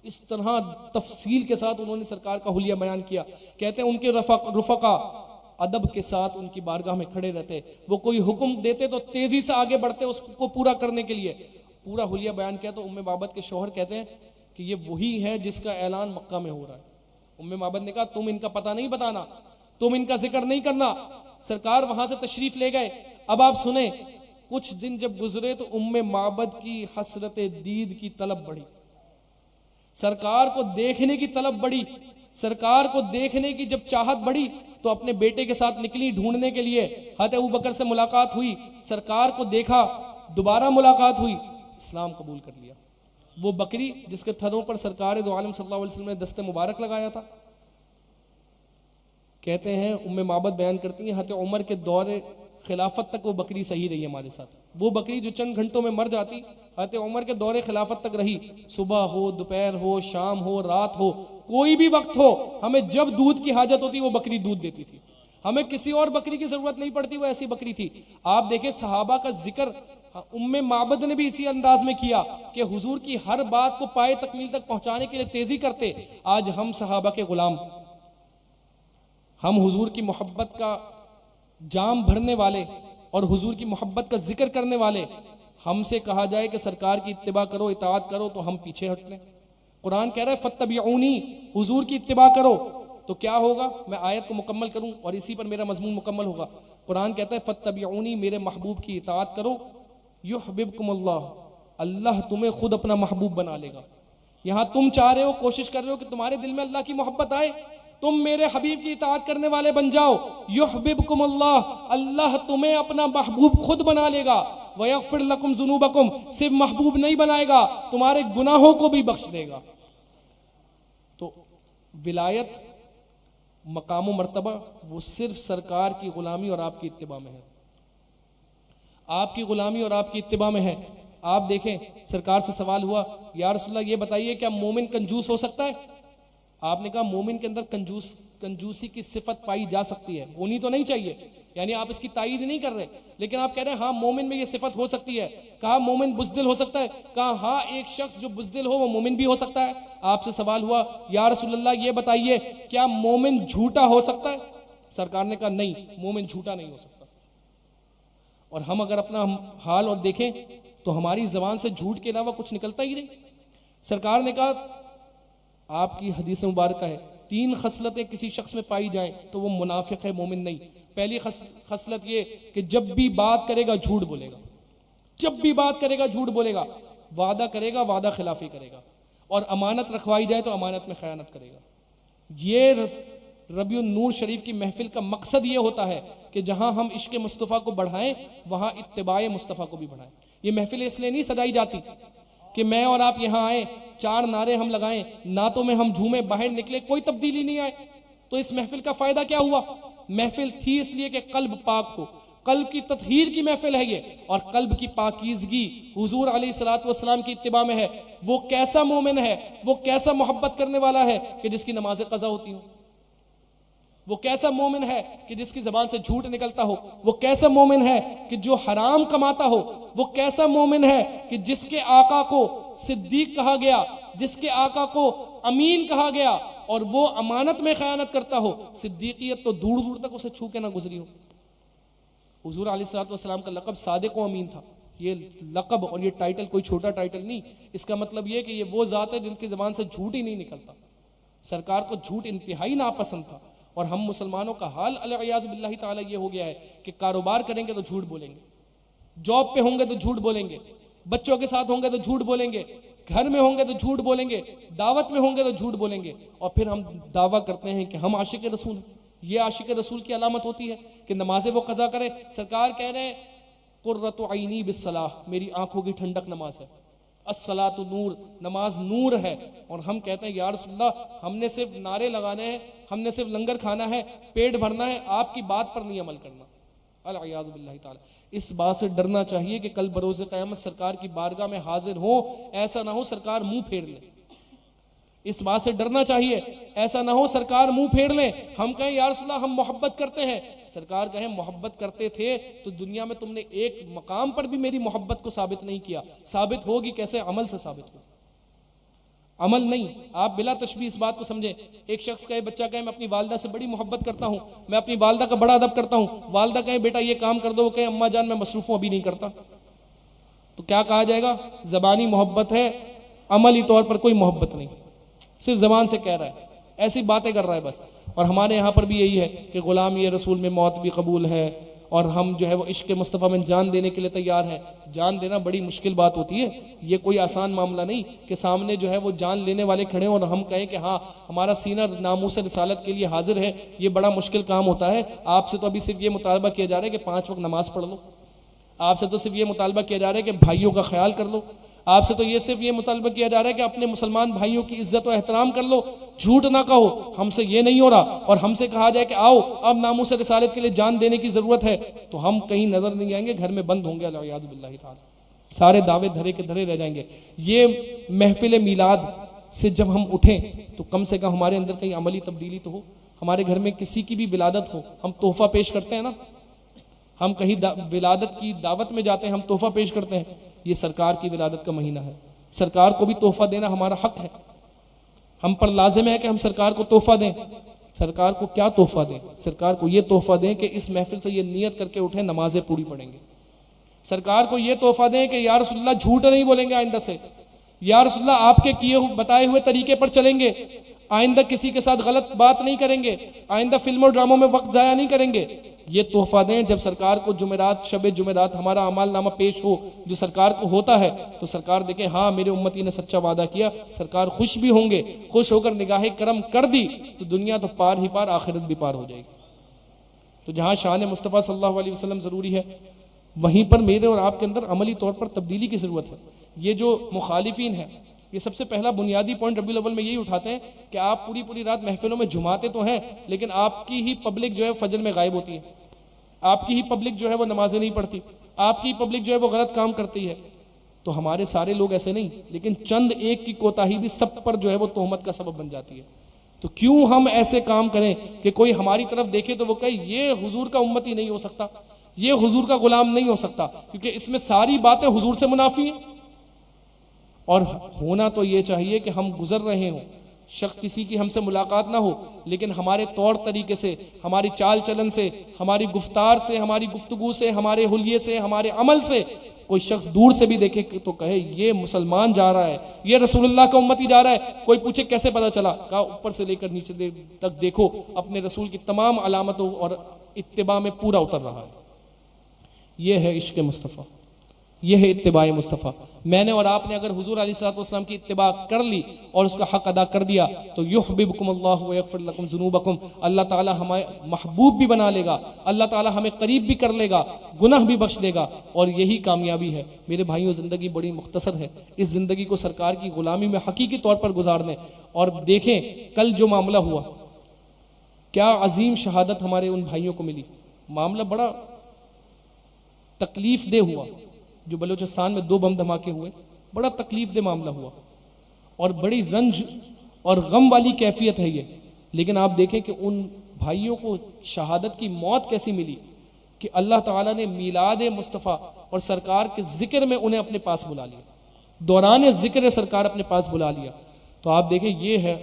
Speaker 1: اس طرح تفصیل کے ساتھ انہوں نے سرکار کا حلیہ بیان کیا. کہتے ہیں ان کے رفقا ادب کے ساتھ ان کی بارگاہ میں کھڑے رہتے, وہ کوئی حکم دیتے تو تیزی سے آگے بڑھتے اس کو پورا کرنے کے لیے. پورا حلیہ بیان کیا تو ام معبد کے شوہر کہتے ہیں کہ یہ وہی ہے جس کا اعلان مکہ میں ہو رہا ہے. ام معبد نے کہا تم ان کا پتہ نہیں بتانا, تم ان کا ذکر نہیں کرنا. سرکار وہاں سے تشریف لے گئے. اب آپ سنیں, کچھ دن جب گزرے تو ام معبد کی حسرت دید کی طلب بڑھی, سرکار کو دیکھنے کی طلب بڑھی. سرکار کو دیکھنے کی جب چاہت بڑھی تو اپنے بیٹے کے ساتھ نکلی ڈھونڈنے کے لیے. حضرت ابوبکر سے ملاقات ہوئی, سرکار کو دیکھا, دوبارہ ملاقات ہوئی, اسلام قبول کر لیا. وہ بکری جس کے تھنوں پر سرکار دو عالم صلی اللہ علیہ وسلم نے دست مبارک لگایا تھا. کہتے ہیں ام معبد بیان کرتی ہیں حضرت عمر کے دور خلافت تک وہ بکری صحیح رہی ہمارے ساتھ. وہ بکری جو چند گھنٹوں میں مر جاتی حضرت عمر کے دور خلافت تک رہی. صبح ہو, دوپہر ہو, شام ہو, رات ہو, کوئی بھی وقت ہو, ہمیں جب دودھ کی حاجت ہوتی وہ بکری دودھ دیتی تھی. ہمیں کسی اور بکری کی ضرورت نہیں پڑتی, وہ ایسی بکری تھی. آپ دیکھیں صحابہ کا ذکر ام معبد نے بھی اسی انداز میں کیا کہ حضور کی ہر بات کو پائے تکمیل تک پہنچانے کے لیے تیزی کرتے. آج ہم صحابہ کے غلام, ہم حضور کی محبت کا جام بھرنے والے اور حضور کی محبت کا ذکر کرنے والے, ہم سے کہا جائے کہ سرکار کی اتباع کرو, اطاعت کرو, تو ہم پیچھے ہٹ لیں. قرآن کہہ رہا ہے فاتبعونی, حضور کی اتباع کرو. تو کیا ہوگا, میں آیت کو مکمل کروں اور اسی پر میرا مضمون مکمل ہوگا. قرآن کہتا ہے فاتبعونی, میرے محبوب کی اطاعت کرو, یحببکم اللہ, اللہ تمہیں خود اپنا محبوب بنا لے گا. یہاں تم چاہ رہے ہو, کوشش کر رہے ہو کہ تمہارے دل میں اللہ کی محبت آئے, تم میرے حبیب کی اطاعت کرنے والے بن جاؤ. یحببکم اللہ, اللہ تمہیں اپنا محبوب خود بنا لے گا. ویغفر لکم ذنوبکم, صرف محبوب نہیں بنائے گا, تمہارے گناہوں کو بھی بخش دے گا. تو ولایت مقام و مرتبہ وہ صرف سرکار کی غلامی اور آپ کی اتباع میں ہے, آپ کی غلامی اور آپ کی اتباع میں ہے. آپ دیکھیں سرکار سے سوال ہوا, یا رسول اللہ یہ بتائیے کیا مومن کنجوس ہو سکتا ہے؟ آپ نے کہا مومن کے اندر کنجوسی کی صفت پائی جا سکتی ہے, ہونی تو نہیں چاہیے, یعنی آپ اس کی تائید نہیں کر رہے, لیکن آپ کہہ رہے ہیں ہاں مومن میں یہ صفت ہو سکتی ہے. کہا مومن بزدل ہو سکتا ہے؟ کہا ہاں ایک شخص جو بزدل ہو وہ مومن بھی ہو سکتا ہے. آپ سے سوال ہوا یا رسول اللہ یہ بتائیے کیا مومن جھوٹا ہو سکتا ہے؟ سرکار نے کہا نہیں, مومن جھوٹا نہیں ہو سکتا. اور ہم اگر اپنا حال اور دیکھیں تو ہماری زبان سے جھوٹ کے علاوہ کچھ نکلتا ہی نہیں. سرکار نے کہا آپ کی حدیث مبارکہ ہے 3 خصلتیں کسی شخص میں پائی جائیں تو وہ منافق ہے, مومن نہیں. پہلی خصلت یہ کہ جب بھی بات کرے گا جھوٹ بولے گا, جب بھی بات کرے گا جھوٹ بولے گا, وعدہ کرے گا وعدہ خلافی کرے گا, اور امانت رکھوائی جائے تو امانت میں خیانت کرے گا. یہ ربیع النور شریف کی محفل کا مقصد یہ ہوتا ہے کہ جہاں ہم عشق مصطفیٰ کو بڑھائیں وہاں اتباع مصطفیٰ کو بھی بڑھائیں. یہ محفل اس لیے نہیں سجائی جاتی کہ میں اور آپ یہاں آئیں, 4 نعرے ہم لگائیں, نعتوں میں ہم جھومیں, باہر نکلے, کوئی تبدیلی نہیں آئے. تو اس محفل کا فائدہ کیا ہوا؟ محفل تھی اس لیے کہ قلب پاک ہو, قلب کی تطہیر کی محفل ہے یہ, اور قلب کی پاکیزگی حضور علیہ الصلوۃ والسلام کی اتباع میں ہے. وہ کیسا مومن ہے, وہ کیسا محبت کرنے والا ہے کہ جس کی نمازیں قضا ہوتی ہوں, وہ کیسا مومن ہے کہ جس کی زبان سے جھوٹ نکلتا ہو, وہ کیسا مومن ہے کہ جو حرام کماتا ہو, وہ کیسا مومن ہے کہ جس کے آقا کو صدیق کہا گیا, جس کے آقا کو امین کہا گیا, اور وہ امانت میں خیانت کرتا ہو. صدیقیت تو دور دور تک اسے چھو کے نہ گزری ہو. حضور علیہ الصلوۃ والسلام کا لقب صادق و امین تھا. یہ لقب اور یہ ٹائٹل کوئی چھوٹا ٹائٹل نہیں, اس کا مطلب یہ کہ یہ وہ ذات ہے جن کی زبان سے جھوٹ ہی نہیں نکلتا. سرکار کو جھوٹ انتہائی ناپسند تھا, اور ہم مسلمانوں کا حال العیاذ باللہ تعالی یہ ہو گیا ہے کہ کاروبار کریں گے تو جھوٹ بولیں گے, جاب پہ ہوں گے تو جھوٹ بولیں گے, بچوں کے ساتھ ہوں گے تو جھوٹ بولیں گے, گھر میں ہوں گے تو جھوٹ بولیں گے, دعوت میں ہوں گے تو جھوٹ بولیں گے, اور پھر ہم دعویٰ کرتے ہیں کہ ہم عاشق رسول. یہ عاشق رسول کی علامت ہوتی ہے کہ نمازیں وہ قضا کرے. سرکار کہہ رہے ہیں قرۃ عینی بالصلاۃ, میری آنکھوں کی ٹھنڈک نماز ہے. الصلاۃ نور, نماز نور ہے. اور ہم کہتے ہیں یا رسول اللہ ہم نے صرف نعرے لگانے ہیں, ہم نے صرف لنگر کھانا ہے, پیٹ بھرنا ہے, آپ کی بات پر نہیں عمل کرنا. العیاذ باللہ تعالی. اس بات سے ڈرنا چاہیے کہ کل بروز قیامت سرکار کی بارگاہ میں حاضر ہوں, ایسا نہ ہو سرکار منہ پھیر لیں. اس بات سے ڈرنا چاہیے. ایسا نہ ہو سرکار منہ پھیر لیں, ہم کہیں یا رسول اللہ ہم محبت کرتے ہیں, سرکار کہیں محبت کرتے تھے تو دنیا میں تم نے ایک مقام پر بھی میری محبت کو ثابت نہیں کیا. ثابت ہوگی کیسے؟ عمل سے ثابت ہو, عمل نہیں. آپ بلا تشبیہ اس بات کو سمجھیں. ایک شخص کہے, بچہ کہے میں اپنی والدہ سے بڑی محبت کرتا ہوں, میں اپنی والدہ کا بڑا ادب کرتا ہوں, والدہ کہے بیٹا یہ کام کر دو, وہ کہے اماں جان میں مصروف ہوں ابھی نہیں کرتا, تو کیا کہا جائے گا؟ زبانی محبت ہے, عملی طور پر کوئی محبت نہیں, صرف زبان سے کہہ رہا ہے, ایسی باتیں کر رہا ہے بس. اور ہمارے یہاں پر بھی یہی ہے کہ غلامی رسول میں موت بھی قبول ہے, اور ہم جو ہے وہ عشق مصطفیٰ میں جان دینے کے لیے تیار ہیں. جان دینا بڑی مشکل بات ہوتی ہے, یہ کوئی آسان معاملہ نہیں کہ سامنے جو ہے وہ جان لینے والے کھڑے ہیں اور ہم کہیں کہ ہاں ہمارا سینہ ناموس رسالت کے لیے حاضر ہے. یہ بڑا مشکل کام ہوتا ہے. آپ سے تو ابھی صرف یہ مطالبہ کیا جا رہا ہے کہ 5 وقت نماز پڑھ لو, آپ سے تو صرف یہ مطالبہ کیا جا رہا ہے کہ بھائیوں کا خیال کر لو, آپ سے تو یہ صرف یہ مطالبہ کیا جا رہا ہے کہ اپنے مسلمان بھائیوں کی عزت و احترام کر لو, جھوٹ نہ کہو. ہم سے یہ نہیں ہو رہا, اور ہم سے کہا جائے کہ آؤ اب ناموس رسالت کے لیے جان دینے کی ضرورت ہے, تو ہم کہیں نظر نہیں آئیں گے, گھر میں بند ہوں گے والعیاذ باللہ تعالی, سارے دعوے دھرے کے دھرے رہ جائیں گے. یہ محفل میلاد سے جب ہم اٹھیں تو کم سے کم ہمارے اندر کہیں عملی تبدیلی تو ہو. ہمارے گھر میں کسی کی بھی ولادت ہو, ہم تحفہ پیش کرتے ہیں نا, ہم کہیں ولادت کی دعوت میں جاتے ہیں, ہم تحفہ پیش کرتے ہیں. یہ سرکار کی ولادت کا مہینہ ہے, سرکار کو بھی تحفہ دینا ہمارا حق ہے, ہم پر لازم ہے کہ ہم سرکار کو تحفہ دیں. سرکار کو کیا تحفہ دیں؟ سرکار کو یہ تحفہ دیں کہ اس محفل سے یہ نیت کر کے اٹھیں نمازیں پوری پڑھیں گے. سرکار کو یہ تحفہ دیں کہ یا رسول اللہ جھوٹ نہیں بولیں گے آئندہ سے, یا رسول اللہ آپ کے بتائے ہوئے طریقے پر چلیں گے, آئندہ کسی کے ساتھ غلط بات نہیں کریں گے, آئندہ فلموں ڈراموں میں وقت ضائع نہیں کریں گے. یہ تحفہ دیں. جب سرکار کو جمعرات شب جمعرات ہمارا اعمال نامہ پیش ہو جو سرکار کو ہوتا ہے, تو سرکار دیکھیں ہاں میرے امتی نے سچا وعدہ کیا, سرکار خوش بھی ہوں گے, خوش ہو کر نگاہ کرم کر دی تو دنیا تو پار ہی پار, آخرت بھی پار ہو جائے گی. تو جہاں شان مصطفیٰ صلی اللہ علیہ وسلم ضروری ہے, وہیں پر میرے اور آپ کے اندر عملی طور پر تبدیلی کی ضرورت ہے. یہ جو مخالفین ہیں, یہ سب سے پہلا بنیادی پوائنٹ ربیع الاول میں یہی اٹھاتے ہیں کہ آپ پوری رات محفلوں میں جماتے تو ہیں, لیکن آپ کی ہی پبلک جو ہے فجر میں غائب ہوتی ہے, آپ کی ہی پبلک جو ہے وہ نمازیں نہیں پڑھتی, آپ کی پبلک جو ہے وہ غلط کام کرتی ہے. تو ہمارے سارے لوگ ایسے نہیں, لیکن چند ایک کی کوتاہی بھی سب پر جو ہے وہ تہمت کا سبب بن جاتی ہے. تو کیوں ہم ایسے کام کریں کہ کوئی ہماری طرف دیکھے تو وہ کہے یہ حضور کا امتی نہیں ہو سکتا, یہ حضور کا غلام نہیں ہو سکتا, کیونکہ اس میں ساری باتیں حضور سے منافی ہیں. اور ہونا تو یہ چاہیے کہ ہم گزر رہے ہوں, شخص کسی کی ہم سے ملاقات نہ ہو, لیکن ہمارے طور طریقے سے, ہماری چال چلن سے, ہماری گفتار سے, ہماری گفتگو سے, ہمارے حلیے سے, ہمارے عمل سے کوئی شخص دور سے بھی دیکھے تو کہے یہ مسلمان جا رہا ہے, یہ رسول اللہ کا امتی جا رہا ہے. کوئی پوچھے کیسے پتا چلا؟ کہا اوپر سے لے کر نیچے تک دیکھو, اپنے رسول کی تمام علامتوں اور اتباع میں پورا اتر رہا ہے. یہ ہے عشق مصطفیٰ, یہ ہے اتباع مصطفیٰ. میں نے اور آپ نے اگر حضور علیہ الصلوۃ والسلام کی اتباع کر لی اور اس کا حق ادا کر دیا تو یحببکم اللہ ویغفر لکم ذنوبکم, اللہ تعالی ہمیں محبوب بھی بنا لے گا, اللہ تعالی ہمیں قریب بھی کر لے گا, گناہ بھی بخش دے گا. اور یہی کامیابی ہے میرے بھائیوں. زندگی بڑی مختصر ہے, اس زندگی کو سرکار کی غلامی میں حقیقی طور پر گزار دیں. اور دیکھیں کل جو معاملہ ہوا, کیا عظیم شہادت ہمارے ان بھائیوں کو ملی. معاملہ بڑا تکلیف دہ ہوا, جو بلوچستان میں 2 بم دھماکے ہوئے, بڑا تکلیف دہ معاملہ ہوا اور بڑی رنج اور غم والی کیفیت ہے یہ. لیکن آپ دیکھیں کہ ان بھائیوں کو شہادت کی موت کیسی ملی کہ اللہ تعالیٰ نے میلاد مصطفیٰ اور سرکار کے ذکر میں انہیں اپنے پاس بلا لیا, دوران ذکر سرکار اپنے پاس بلا لیا. تو آپ دیکھیں یہ ہے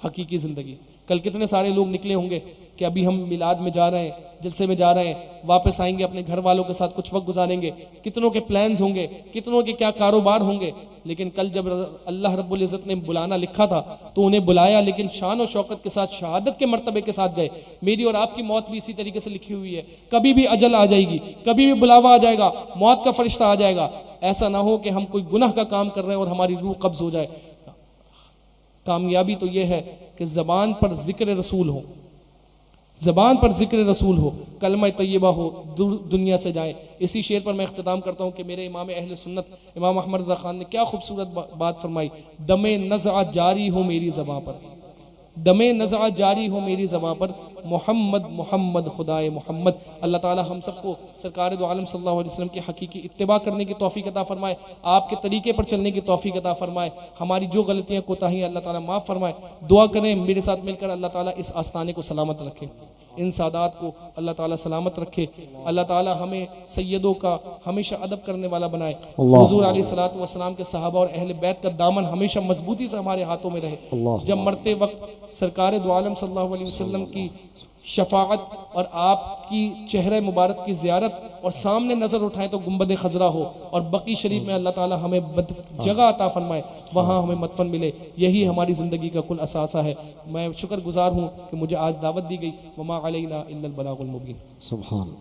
Speaker 1: حقیقی زندگی. کل کتنے سارے لوگ نکلے ہوں گے کہ ابھی ہم میلاد میں جا رہے ہیں, جلسے میں جا رہے ہیں, واپس آئیں گے اپنے گھر والوں کے ساتھ کچھ وقت گزاریں گے, کتنوں کے پلانز ہوں گے, کتنوں کے کیا کاروبار ہوں گے. لیکن کل جب اللہ رب العزت نے بلانا لکھا تھا تو انہیں بلایا, لیکن شان و شوکت کے ساتھ, شہادت کے مرتبے کے ساتھ گئے. میری اور آپ کی موت بھی اسی طریقے سے لکھی ہوئی ہے, کبھی بھی اجل آ جائے گی, کبھی بھی بلاوا آ جائے گا, موت کا فرشتہ آ جائے گا. ایسا نہ ہو کہ ہم کوئی گناہ کا کام کر رہے ہیں اور ہماری روح قبض ہو جائے. کامیابی تو یہ ہے کہ زبان پر ذکر رسول ہو, زبان پر ذکر رسول ہو, کلمہ طیبہ ہو, دنیا سے جائیں. اسی شعر پر میں اختتام کرتا ہوں کہ میرے امام اہل سنت امام احمد رضا خان نے کیا خوبصورت بات فرمائی, دم نزع جاری ہو میری زبان پر, دمے نزع جاری ہو میری زبان پر، محمد محمد خدائے محمد۔ اللہ تعالی ہم سب کو سرکار دو عالم صلی اللہ علیہ وسلم کی حقیقی اتباع کرنے کی توفیق عطا فرمائے، آپ کے طریقے پر چلنے کی توفیق عطا فرمائے، ہماری جو غلطیاں کوتاہیاں اللہ تعالی معاف فرمائے۔ دعا کریں میرے ساتھ مل کر، اللہ تعالی اس آستانے کو سلامت رکھے، ان سادات کو اللہ تعالیٰ سلامت رکھے، اللہ تعالیٰ ہمیں سیدوں کا ہمیشہ ادب کرنے والا بنائے، حضور علیہ الصلوۃ والسلام کے صحابہ اور اہل بیت کا دامن ہمیشہ مضبوطی سے ہمارے ہاتھوں میں رہے، جب مرتے وقت سرکار دو عالم صلی اللہ علیہ وسلم کی شفاعت اور آپ کی چہرہ مبارک کی زیارت اور سامنے نظر اٹھائیں تو گنبد خضرا ہو، اور بقی شریف میں اللہ تعالیٰ ہمیں جگہ عطا فرمائے، وہاں ہمیں مدفن ملے، یہی ہماری زندگی کا کل اثاثہ ہے۔ میں شکر گزار ہوں کہ مجھے آج دعوت دی گئی، وما علینا الا البلاغ المبین۔
Speaker 2: سبحان